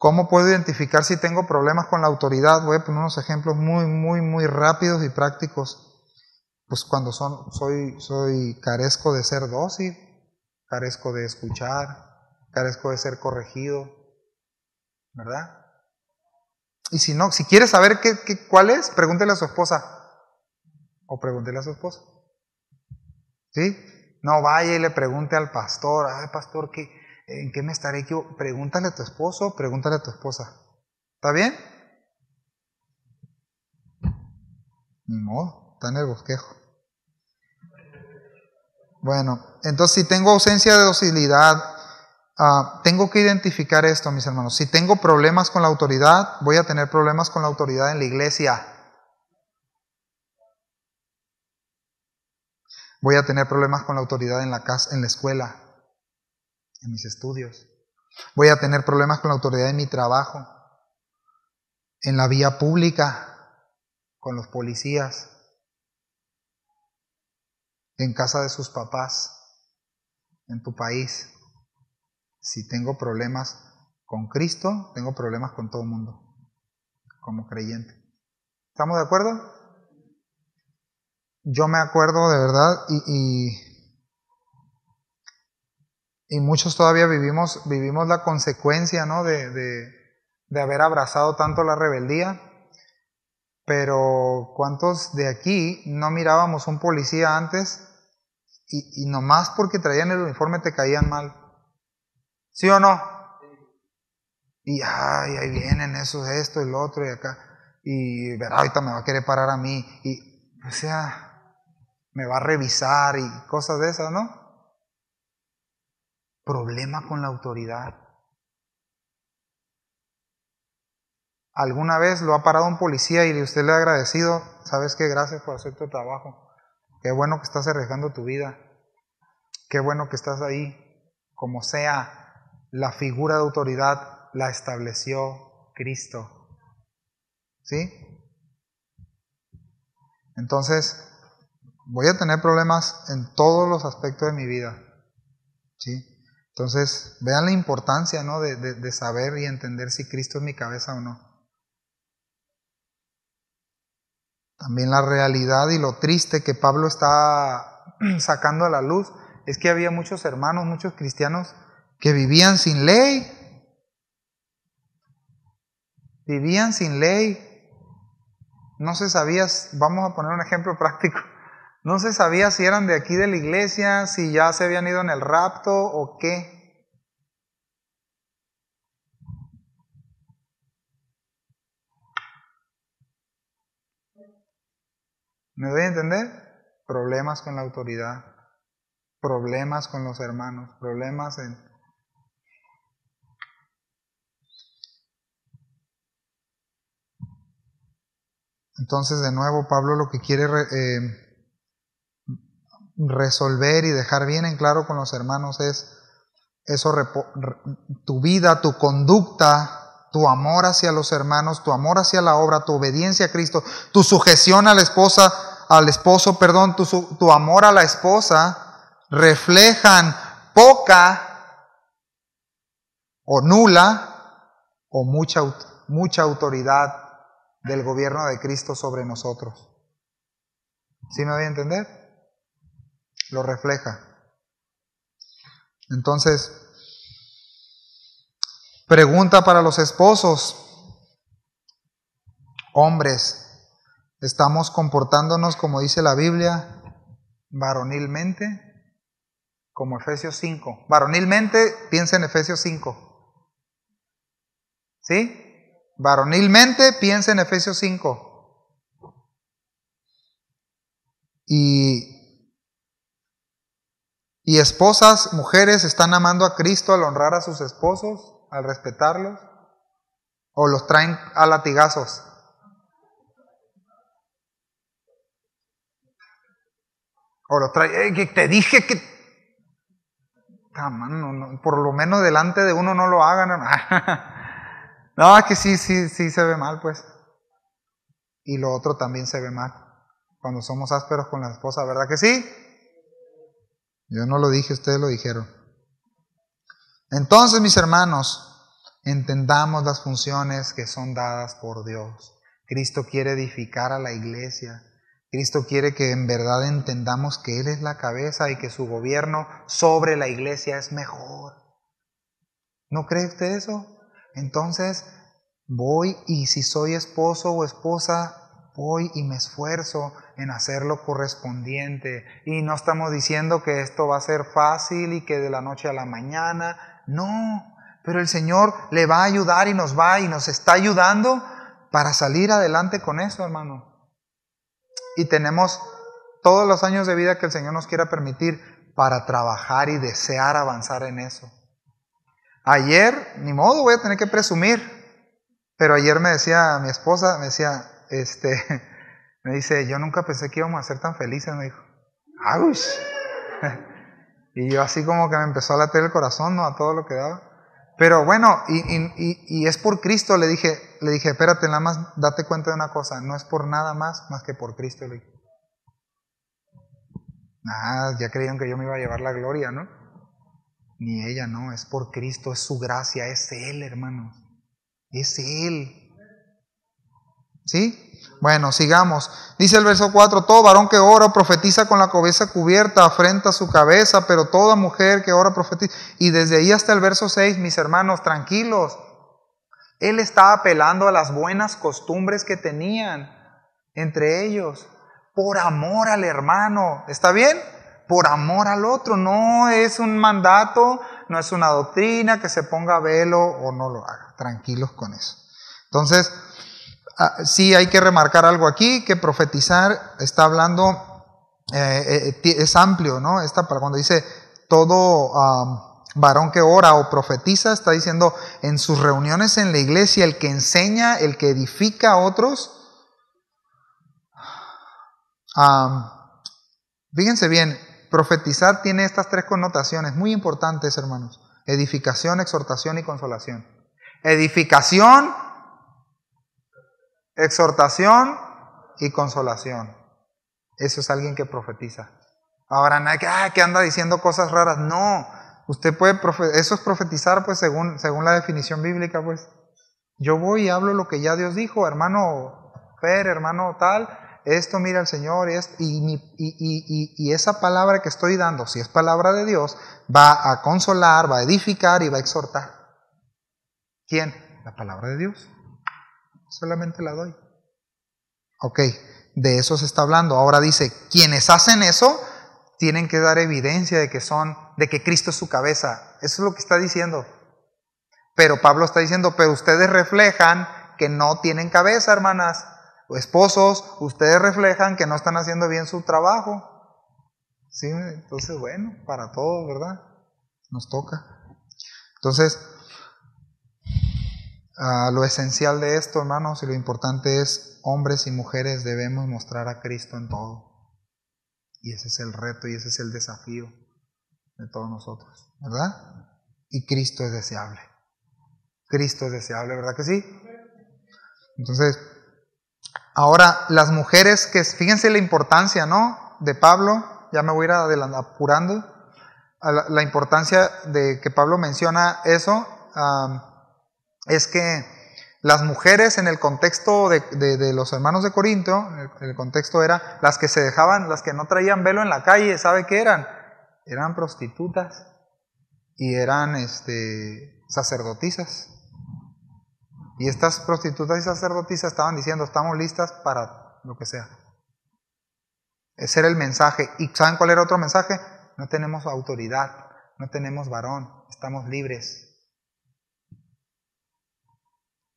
Speaker 1: ¿Cómo puedo identificar si tengo problemas con la autoridad? Voy a poner unos ejemplos muy rápidos y prácticos. Pues cuando carezco de ser dócil, carezco de escuchar, carezco de ser corregido, ¿verdad? Y si no, si quiere saber cuál es, pregúntele a su esposa. O pregúntele a su esposa. ¿Sí? No vaya y le pregunte al pastor, ay pastor, ¿en qué me estaré equivocando? Pregúntale a tu esposo, pregúntale a tu esposa. ¿Está bien? Ni modo, está en el bosquejo. Bueno, entonces si tengo ausencia de docilidad, tengo que identificar esto, mis hermanos. Si tengo problemas con la autoridad, voy a tener problemas con la autoridad en la iglesia. Voy a tener problemas con la autoridad en la casa, en la escuela, en mis estudios. Voy a tener problemas con la autoridad en mi trabajo, en la vía pública, con los policías, en casa de sus papás, en tu país. Si tengo problemas con Cristo, tengo problemas con todo el mundo, como creyente. ¿Estamos de acuerdo? Yo me acuerdo de verdad y muchos todavía vivimos la consecuencia, ¿no? de haber abrazado tanto la rebeldía. Pero ¿cuántos de aquí no mirábamos un policía antes y nomás porque traían el uniforme te caían mal? ¿Sí o no? Y ahí vienen esto y lo otro y acá. Y verá, ahorita me va a querer parar a mí. Y, o sea, me va a revisar y cosas de esas, ¿no? Problema con la autoridad. ¿Alguna vez lo ha parado un policía y usted le ha agradecido? ¿Sabes qué? Gracias por hacer tu trabajo. Qué bueno que estás arriesgando tu vida. Qué bueno que estás ahí. Como sea, la figura de autoridad la estableció Cristo. ¿Sí? Entonces, voy a tener problemas en todos los aspectos de mi vida. ¿Sí? Entonces, vean la importancia, ¿no? de saber y entender si Cristo es mi cabeza o no. También la realidad y lo triste que Pablo está sacando a la luz es que había muchos hermanos, muchos cristianos que vivían sin ley. Vivían sin ley. No se sabía, vamos a poner un ejemplo práctico, no se sabía si eran de aquí de la iglesia, si ya se habían ido en el rapto o qué. ¿Me doy a entender? Problemas con la autoridad, problemas con los hermanos, problemas en... Entonces, de nuevo, Pablo lo que quiere resolver y dejar bien en claro con los hermanos es eso, tu vida, tu conducta, tu amor hacia los hermanos, tu amor hacia la obra, tu obediencia a Cristo, tu sujeción a la esposa, al esposo, perdón, tu amor a la esposa, reflejan poca o nula o mucha autoridad del gobierno de Cristo sobre nosotros. ¿Sí me voy a entender? Lo refleja. Entonces, pregunta para los esposos. Hombres, ¿estamos comportándonos como dice la Biblia, varonilmente? Como Efesios 5. Varonilmente, piensa en Efesios 5. ¿Sí? Varonilmente, piensa en Efesios 5. Y esposas, mujeres, ¿están amando a Cristo al honrar a sus esposos, al respetarlos? ¿O los traen a latigazos? ¿O los traen, que te dije que... Ah, mano, no, por lo menos delante de uno no lo hagan. No, es que sí se ve mal, pues. Y lo otro también se ve mal. Cuando somos ásperos con la esposa, ¿verdad que sí? Yo no lo dije, ustedes lo dijeron. Entonces, mis hermanos, entendamos las funciones que son dadas por Dios. Cristo quiere edificar a la iglesia. Cristo quiere que en verdad entendamos que Él es la cabeza y que su gobierno sobre la iglesia es mejor. ¿No cree usted eso? Entonces, voy y si soy esposo o esposa, voy y me esfuerzo en hacer lo correspondiente. Y no estamos diciendo que esto va a ser fácil y que de la noche a la mañana. No, pero el Señor le va a ayudar y nos está ayudando para salir adelante con eso, hermano. Y tenemos todos los años de vida que el Señor nos quiera permitir para trabajar y desear avanzar en eso. Ayer, ni modo, voy a tener que presumir, pero ayer me decía mi esposa, me dice, yo nunca pensé que íbamos a ser tan felices, me dijo. ¡Auch! Y yo así como que me empezó a latir el corazón, ¿no? A todo lo que daba. Pero bueno, y es por Cristo, le dije, espérate, nada más date cuenta de una cosa, no es por nada más que por Cristo, le dije. Ya creyeron que yo me iba a llevar la gloria, ¿no? Ni ella, no, es por Cristo, es su gracia, es Él, hermanos. Es Él. ¿Sí? Bueno, sigamos. Dice el verso 4, todo varón que ora o profetiza con la cabeza cubierta afrenta su cabeza, pero toda mujer que ora profetiza. Y desde ahí hasta el verso 6, mis hermanos, tranquilos. Él está apelando a las buenas costumbres que tenían entre ellos, por amor al hermano. ¿Está bien? Por amor al otro. No es un mandato, no es una doctrina que se ponga velo o no lo haga. Tranquilos con eso. Entonces, sí hay que remarcar algo aquí, que profetizar está hablando, es amplio, ¿no? Para cuando dice todo varón que ora o profetiza, está diciendo en sus reuniones en la iglesia, el que enseña, el que edifica a otros. Fíjense bien, profetizar tiene estas tres connotaciones muy importantes, hermanos: edificación, exhortación y consolación. Edificación, exhortación y consolación. Eso es alguien que profetiza. Ahora, nadie que anda diciendo cosas raras. No, usted puede eso es profetizar, pues según la definición bíblica, pues. Yo voy y hablo lo que ya Dios dijo, hermano Fer, hermano tal, esto mira el Señor, y esa palabra que estoy dando, si es palabra de Dios, va a consolar, va a edificar y va a exhortar. ¿Quién? La palabra de Dios. Solamente la doy. Ok, de eso se está hablando. Ahora dice, quienes hacen eso tienen que dar evidencia de que Cristo es su cabeza. Eso es lo que está diciendo. Pero Pablo está diciendo, pero ustedes reflejan que no tienen cabeza, hermanas. O esposos, ustedes reflejan que no están haciendo bien su trabajo. Sí, entonces bueno, para todos, ¿verdad? Nos toca. Entonces, lo esencial de esto, hermanos, y lo importante es, hombres y mujeres debemos mostrar a Cristo en todo. Y ese es el reto y ese es el desafío de todos nosotros, ¿verdad? Y Cristo es deseable. Cristo es deseable, ¿verdad que sí? Entonces, ahora las mujeres, que fíjense la importancia, ¿no? De Pablo, ya me voy a ir apurando, la importancia de que Pablo menciona eso, es que las mujeres en el contexto de los hermanos de Corinto, el contexto era las que se dejaban, las que no traían velo en la calle, ¿sabe qué eran? Eran prostitutas y eran sacerdotisas. Y estas prostitutas y sacerdotisas estaban diciendo, estamos listas para lo que sea. Ese era el mensaje. ¿Y saben cuál era otro mensaje? No tenemos autoridad, no tenemos varón, estamos libres.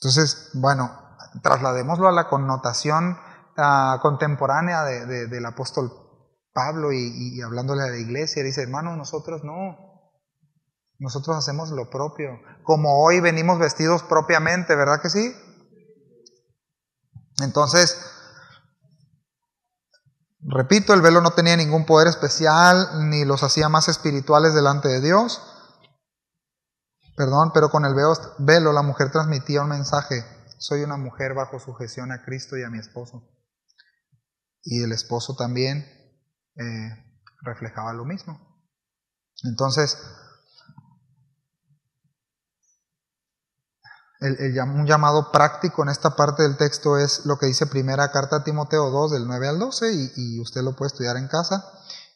Speaker 1: Entonces, bueno, trasladémoslo a la connotación contemporánea del apóstol Pablo y hablándole a la iglesia. Dice, hermano, nosotros no. Nosotros hacemos lo propio. como hoy venimos vestidos propiamente, ¿verdad que sí? Entonces, repito, el velo no tenía ningún poder especial, ni los hacía más espirituales delante de Dios. Pero con el velo la mujer transmitía un mensaje: soy una mujer bajo sujeción a Cristo y a mi esposo. Y el esposo también reflejaba lo mismo. Entonces, un llamado práctico en esta parte del texto es lo que dice primera carta a Timoteo 2, del 9 al 12, y usted lo puede estudiar en casa.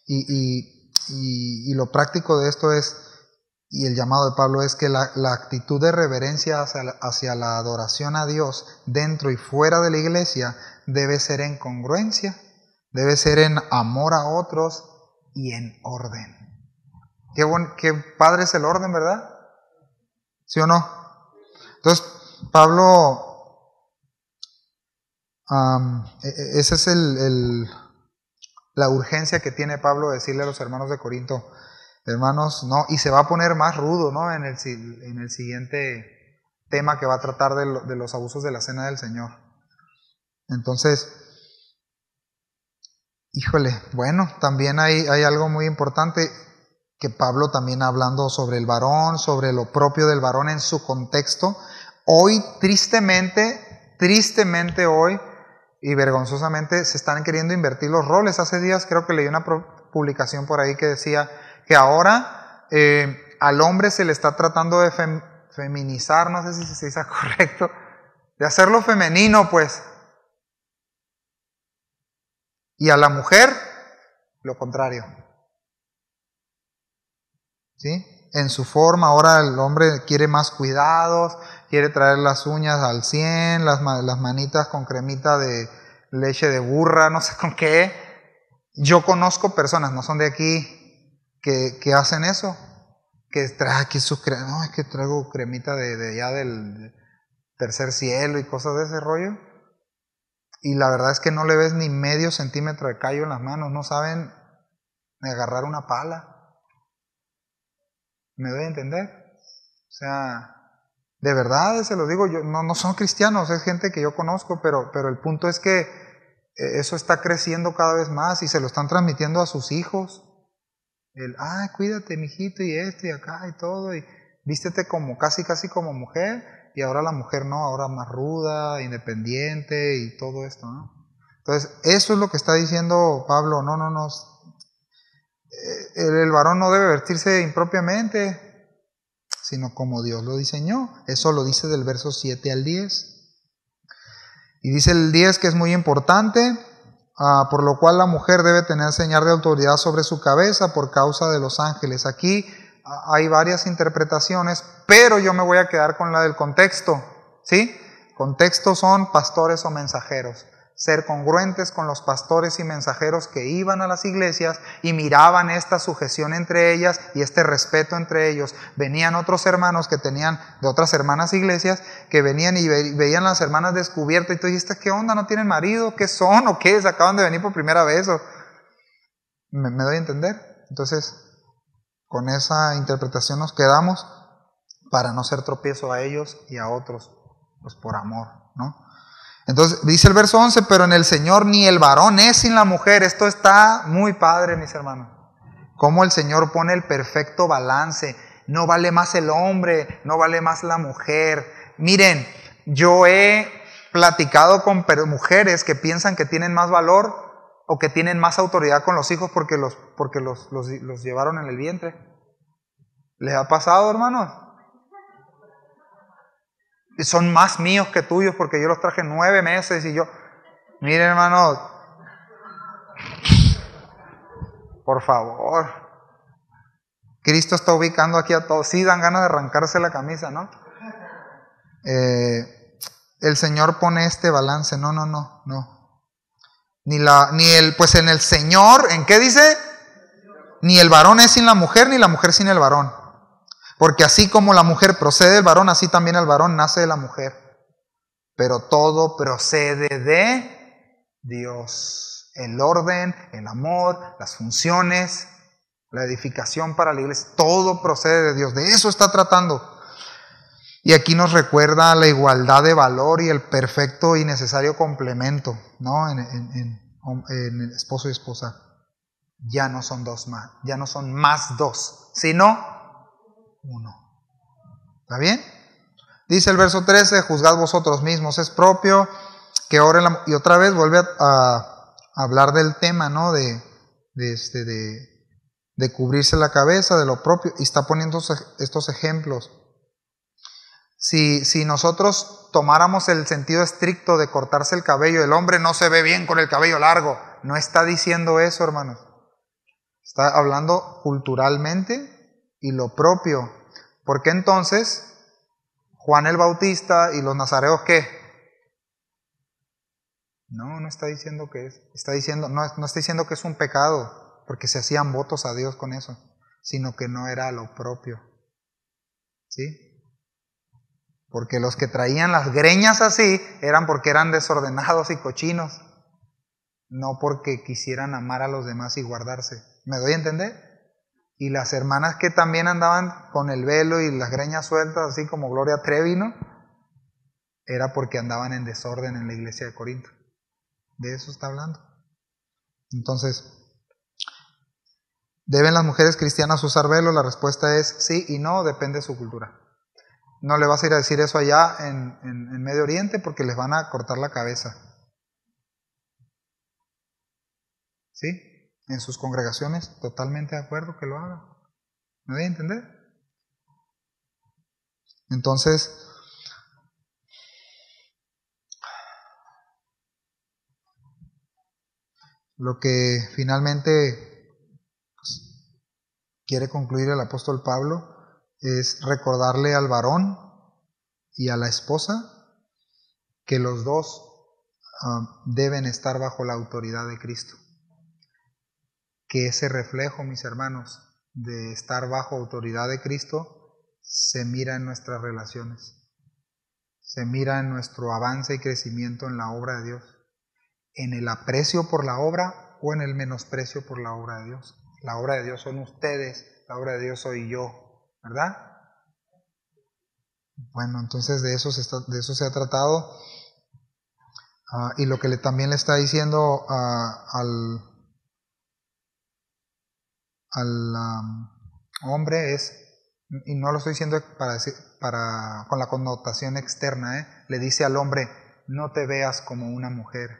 Speaker 1: Y lo práctico de esto es, y el llamado de Pablo es que la actitud de reverencia hacia la adoración a Dios dentro y fuera de la iglesia debe ser en congruencia, debe ser en amor a otros y en orden. Qué padre es el orden, ¿verdad? ¿Sí o no? Entonces, Pablo, esa es la urgencia que tiene Pablo de decirle a los hermanos de Corinto: hermanos, no, y se va a poner más rudo, ¿no? En el siguiente tema que va a tratar de los abusos de la cena del Señor. Entonces, híjole, bueno, también hay algo muy importante que Pablo también hablando sobre el varón, sobre lo propio del varón en su contexto. Hoy, tristemente hoy, y vergonzosamente, se están queriendo invertir los roles. Hace días creo que leí una publicación por ahí que decía que ahora al hombre se le está tratando de feminizar, no sé si se dice correcto, de hacerlo femenino, pues. Y a la mujer, lo contrario. ¿Sí? En su forma, ahora el hombre quiere más cuidados, quiere traer las uñas al 100, las manitas con cremita de leche de burra, no sé con qué. Yo conozco personas, no son de aquí, que hacen eso, que traen aquí sus cremas, no, es que traigo cremita de allá del tercer cielo y cosas de ese rollo. Y la verdad es que no le ves ni medio centímetro de callo en las manos, no saben agarrar una pala. ¿Me doy a entender? O sea, de verdad, se lo digo, yo no son cristianos, es gente que yo conozco, pero el punto es que eso está creciendo cada vez más y se lo están transmitiendo a sus hijos. Cuídate, mijito, y esto y acá y todo, y vístete como casi como mujer, y ahora la mujer no, ahora más ruda, independiente y todo esto, ¿no? Entonces, eso es lo que está diciendo Pablo, no. El varón no debe vestirse impropiamente, sino como Dios lo diseñó. Eso lo dice del verso 7 al 10. Y dice el 10 que es muy importante, por lo cual la mujer debe tener señal de autoridad sobre su cabeza por causa de los ángeles. Aquí hay varias interpretaciones, pero yo me voy a quedar con la del contexto, ¿sí? Contexto son pastores o mensajeros. Ser congruentes con los pastores y mensajeros que iban a las iglesias y miraban esta sujeción entre ellas y este respeto entre ellos. Venían otros hermanos que tenían de otras hermanas iglesias que venían y veían las hermanas descubiertas y tú dijiste, ¿qué onda? ¿No tienen marido? ¿Qué son? ¿O qué? ¿Se acaban de venir por primera vez? ¿Me doy a entender? Entonces, con esa interpretación nos quedamos para no ser tropiezo a ellos y a otros, pues por amor, ¿no? Entonces dice el verso 11, pero en el Señor ni el varón es sin la mujer. Esto está muy padre, mis hermanos. Cómo el Señor pone el perfecto balance. No vale más el hombre, no vale más la mujer. Miren, yo he platicado con mujeres que piensan que tienen más valor o que tienen más autoridad con los hijos porque los llevaron en el vientre. ¿Les ha pasado, hermanos? Son más míos que tuyos porque yo los traje 9 meses y yo... Miren, hermano, por favor, Cristo está ubicando aquí a todos. Sí, dan ganas de arrancarse la camisa, ¿no? El Señor pone este balance. No. Pues en el Señor, ¿en qué dice? Ni el varón es sin la mujer, ni la mujer sin el varón. Porque así como la mujer procede del varón, así también el varón nace de la mujer. Pero todo procede de Dios. El orden, el amor, las funciones, la edificación para la iglesia, todo procede de Dios. De eso está tratando. Y aquí nos recuerda la igualdad de valor y el perfecto y necesario complemento, ¿no? En esposo y esposa. Ya no son dos más, ya no son más dos, sino uno. ¿Está bien? Dice el verso 13, juzgad vosotros mismos, es propio que oren y otra vez vuelve a hablar del tema, ¿no? De cubrirse la cabeza, de lo propio, y está poniendo estos ejemplos. Si nosotros tomáramos el sentido estricto de cortarse el cabello, el hombre no se ve bien con el cabello largo, no está diciendo eso, hermanos. Está hablando culturalmente y lo propio. Porque entonces, Juan el Bautista y los nazareos, ¿qué? No está diciendo que es. Está diciendo, no está diciendo que es un pecado, porque se hacían votos a Dios con eso, sino que no era lo propio. ¿Sí? Porque los que traían las greñas así eran porque eran desordenados y cochinos, no porque quisieran amar a los demás y guardarse. ¿Me doy a entender? Y las hermanas que también andaban con el velo y las greñas sueltas, así como Gloria Trevi, ¿no? Era porque andaban en desorden en la iglesia de Corinto. De eso está hablando. Entonces, ¿deben las mujeres cristianas usar velo? La respuesta es sí y no, depende de su cultura. No le vas a ir a decir eso allá en Medio Oriente porque les van a cortar la cabeza. ¿Sí? En sus congregaciones, totalmente de acuerdo que lo hagan. ¿Me voy a entender? Entonces, lo que finalmente quiere concluir el apóstol Pablo es recordarle al varón y a la esposa que los dos deben estar bajo la autoridad de Cristo. Que ese reflejo, mis hermanos, de estar bajo autoridad de Cristo se mira en nuestras relaciones, se mira en nuestro avance y crecimiento en la obra de Dios, en el aprecio por la obra o en el menosprecio por la obra de Dios. La obra de Dios son ustedes, la obra de Dios soy yo, ¿verdad? Bueno, entonces de eso se ha tratado. Y lo que también le está diciendo al hombre es, y no lo estoy diciendo con la connotación externa, le dice al hombre, no te veas como una mujer.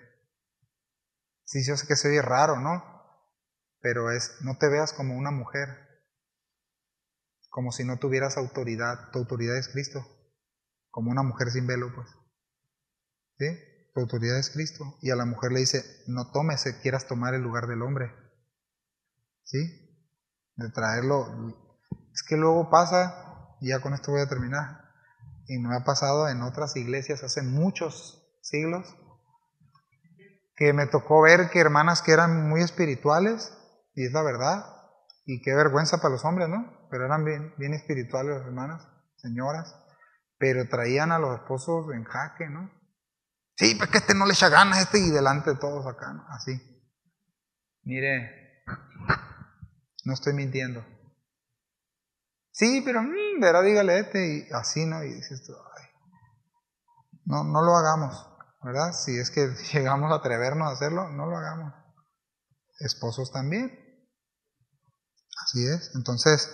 Speaker 1: Sí, yo sé que se oye raro, ¿no? Pero no te veas como una mujer, como si no tuvieras autoridad. Tu autoridad es Cristo, como una mujer sin velo, pues. ¿Sí? Tu autoridad es Cristo. Y a la mujer le dice, no quieras tomar el lugar del hombre. ¿Sí? De traerlo. Es que luego pasa, y ya con esto voy a terminar, y me ha pasado en otras iglesias hace muchos siglos, que me tocó ver que hermanas que eran muy espirituales, y es la verdad, y qué vergüenza para los hombres, ¿no? Pero eran bien espirituales las hermanas, señoras, pero traían a los esposos en jaque, ¿no? Sí, pues que no le echa ganas y delante de todos acá, ¿no? Así. Mire, no estoy mintiendo. Sí, pero, verá, dígale y así, ¿no? Y dices tú, ay, no lo hagamos, ¿verdad? Si es que llegamos a atrevernos a hacerlo, no lo hagamos. Esposos también. Así es. Entonces,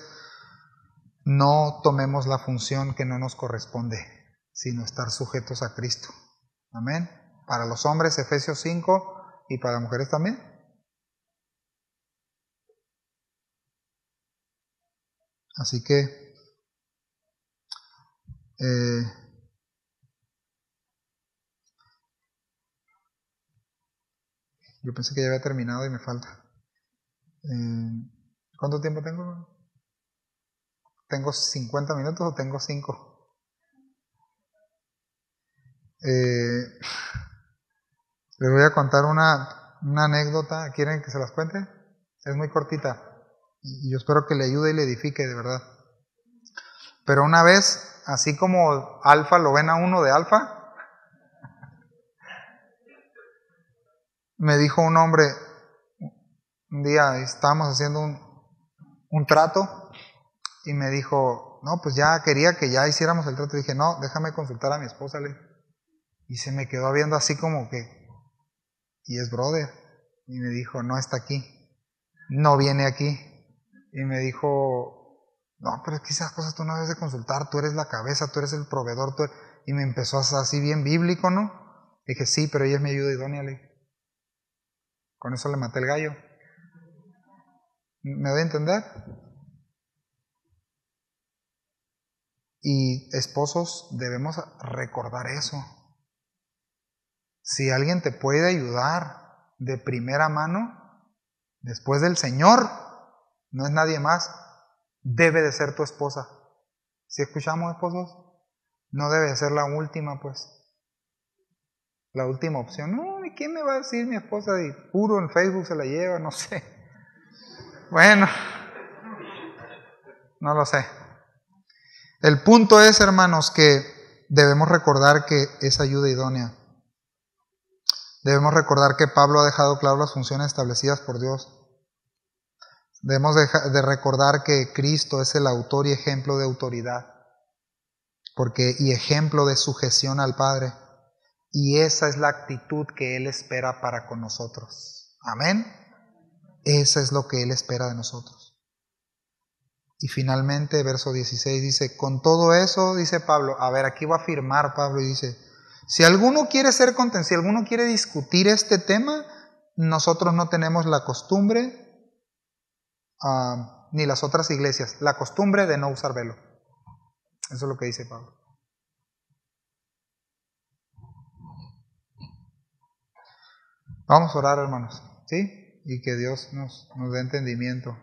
Speaker 1: no tomemos la función que no nos corresponde, sino estar sujetos a Cristo. Amén. Para los hombres, Efesios 5, y para las mujeres también. Así que, yo pensé que ya había terminado y me falta. ¿Cuánto tiempo tengo? ¿Tengo 50 minutos o tengo 5? Les voy a contar una anécdota. ¿Quieren que se las cuente? Es muy cortita. Y yo espero que le ayude y le edifique, de verdad. Pero una vez, así como Alfa lo ven a uno de Alfa, me dijo un hombre, un día estábamos haciendo un trato, y me dijo, no, pues ya quería que ya hiciéramos el trato. Dije, no, déjame consultar a mi esposa. Y se me quedó viendo así como que, y es brother. Y me dijo, no está aquí, no viene aquí. Y me dijo, no, pero es que esas cosas tú no debes de consultar, tú eres la cabeza, tú eres el proveedor. Y me empezó así bien bíblico, ¿no? Dije, sí, pero ella es mi ayuda idónea. Con eso le maté el gallo. ¿Me doy a entender? Y esposos, debemos recordar eso. Si alguien te puede ayudar de primera mano, después del Señor, no es nadie más, debe de ser tu esposa. ¿Sí escuchamos, esposos? No debe de ser la última, pues. La última opción. No, ¿y quién me va a decir mi esposa? Y puro en Facebook se la lleva, no sé. Bueno, no lo sé. El punto es, hermanos, que debemos recordar que es ayuda idónea. Debemos recordar que Pablo ha dejado claro las funciones establecidas por Dios. Debemos de recordar que Cristo es el autor y ejemplo de autoridad, y ejemplo de sujeción al Padre. Y esa es la actitud que Él espera para con nosotros. Amén. Eso es lo que Él espera de nosotros. Y finalmente, verso 16 dice, con todo eso, dice Pablo, a ver, aquí va a afirmar Pablo y dice, si alguno quiere ser contención, si alguno quiere discutir este tema, nosotros no tenemos la costumbre, ni las otras iglesias, la costumbre de no usar velo. Eso es lo que dice Pablo. Vamos a orar, hermanos, ¿sí? Y que Dios nos dé entendimiento.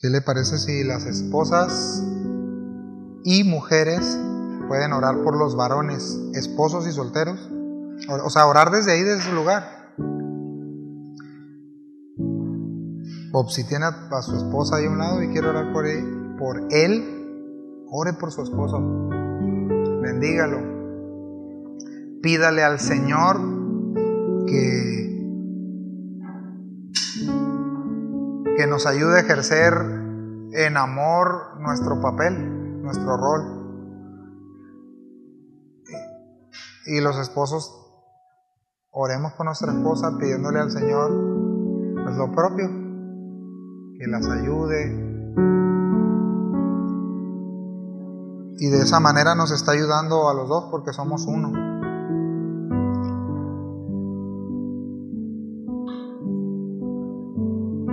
Speaker 1: ¿Qué le parece si las esposas y mujeres pueden orar por los varones, esposos y solteros? O sea, orar desde ahí, desde su lugar. Bob, si tiene a su esposa ahí a un lado y quiere orar por él, ore por su esposo. Bendígalo. Pídale al Señor que nos ayude a ejercer en amor nuestro papel, nuestro rol. Y los esposos, oremos por nuestra esposa pidiéndole al Señor pues lo propio, que las ayude. Y de esa manera nos está ayudando a los dos porque somos uno.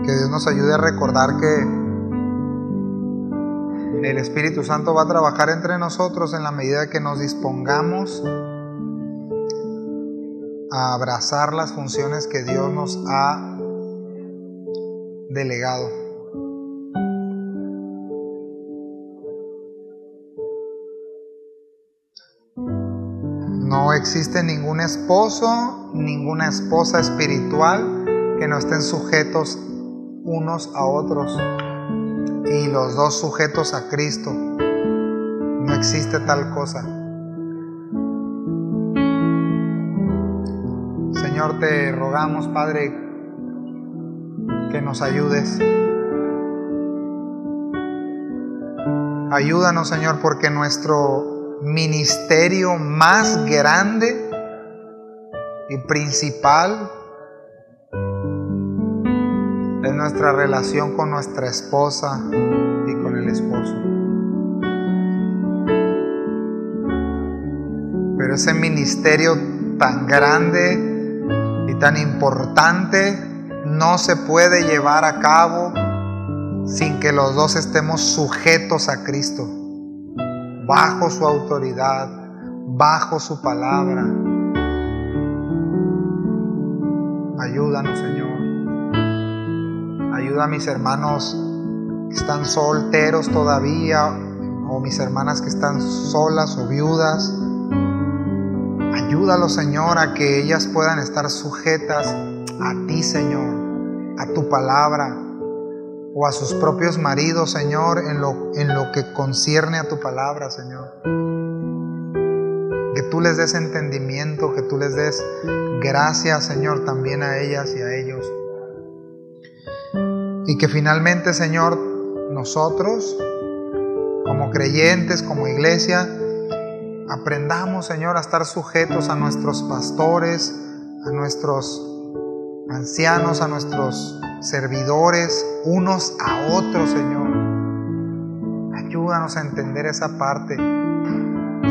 Speaker 1: Que Dios nos ayude a recordar que el Espíritu Santo va a trabajar entre nosotros en la medida que nos dispongamos a abrazar las funciones que Dios nos ha delegado. No existe ningún esposo, ninguna esposa espiritual que no estén sujetos unos a otros y los dos sujetos a Cristo. No existe tal cosa. Señor, te rogamos, Padre, que nos ayudes. Ayúdanos, Señor, porque nuestro ministerio más grande y principal es nuestra relación con nuestra esposa y con el esposo. Pero ese ministerio tan grande y tan importante no se puede llevar a cabo sin que los dos estemos sujetos a Cristo, bajo su autoridad, bajo su palabra. Ayúdanos, Señor. Ayuda a mis hermanos que están solteros todavía, o mis hermanas que están solas o viudas. Ayúdalos, Señor, a que ellas puedan estar sujetas a ti, Señor, a tu palabra, o a sus propios maridos, Señor, en lo que concierne a tu palabra, Señor. Que tú les des entendimiento, que tú les des gracia, Señor, también a ellas y a ellos. Y que finalmente, Señor, nosotros, como creyentes, como iglesia, aprendamos, Señor, a estar sujetos a nuestros pastores, a nuestros ancianos, a nuestros servidores, unos a otros, Señor. Ayúdanos a entender esa parte.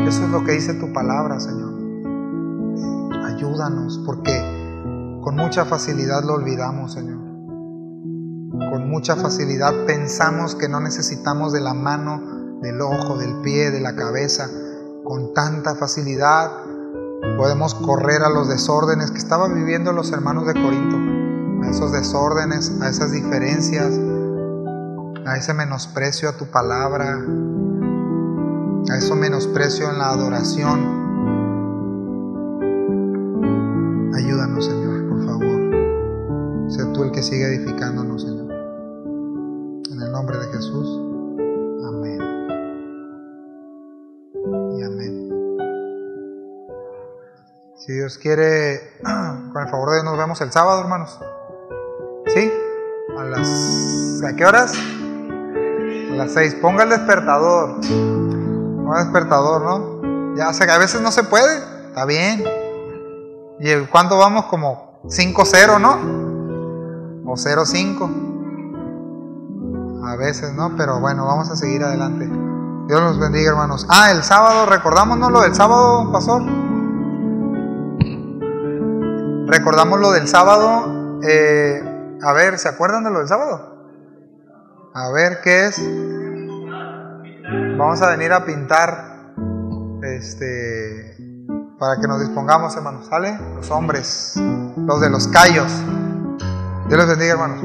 Speaker 1: Eso es lo que dice tu palabra, Señor. Ayúdanos, porque con mucha facilidad lo olvidamos, Señor. Con mucha facilidad pensamos que no necesitamos de la mano, del ojo, del pie, de la cabeza. Con tanta facilidad podemos correr a los desórdenes que estaban viviendo los hermanos de Corinto, a esos desórdenes, a esas diferencias, a ese menosprecio a tu palabra, a ese menosprecio en la adoración. Ayúdanos, Señor, por favor. Sé tú el que sigue edificándonos, Señor. En el nombre de Jesús. Amén. Y amén. Si Dios quiere, con el favor de Dios, nos vemos el sábado, hermanos. ¿Sí? ¿A qué horas? A las 6. Ponga el despertador. Ponga el despertador, ¿no? Ya sé que a veces no se puede. Está bien. ¿Y cuánto vamos? Como 5-0, ¿no? O 0-5. A veces, ¿no? Pero bueno, vamos a seguir adelante. Dios los bendiga, hermanos. El sábado, ¿recordamos lo del sábado, pastor? Recordamos lo del sábado. A ver, ¿se acuerdan de lo del sábado? A ver, ¿qué es? Vamos a venir a pintar, para que nos dispongamos, hermanos. ¿Sale? Los hombres, los de los callos. Dios los bendiga, hermanos.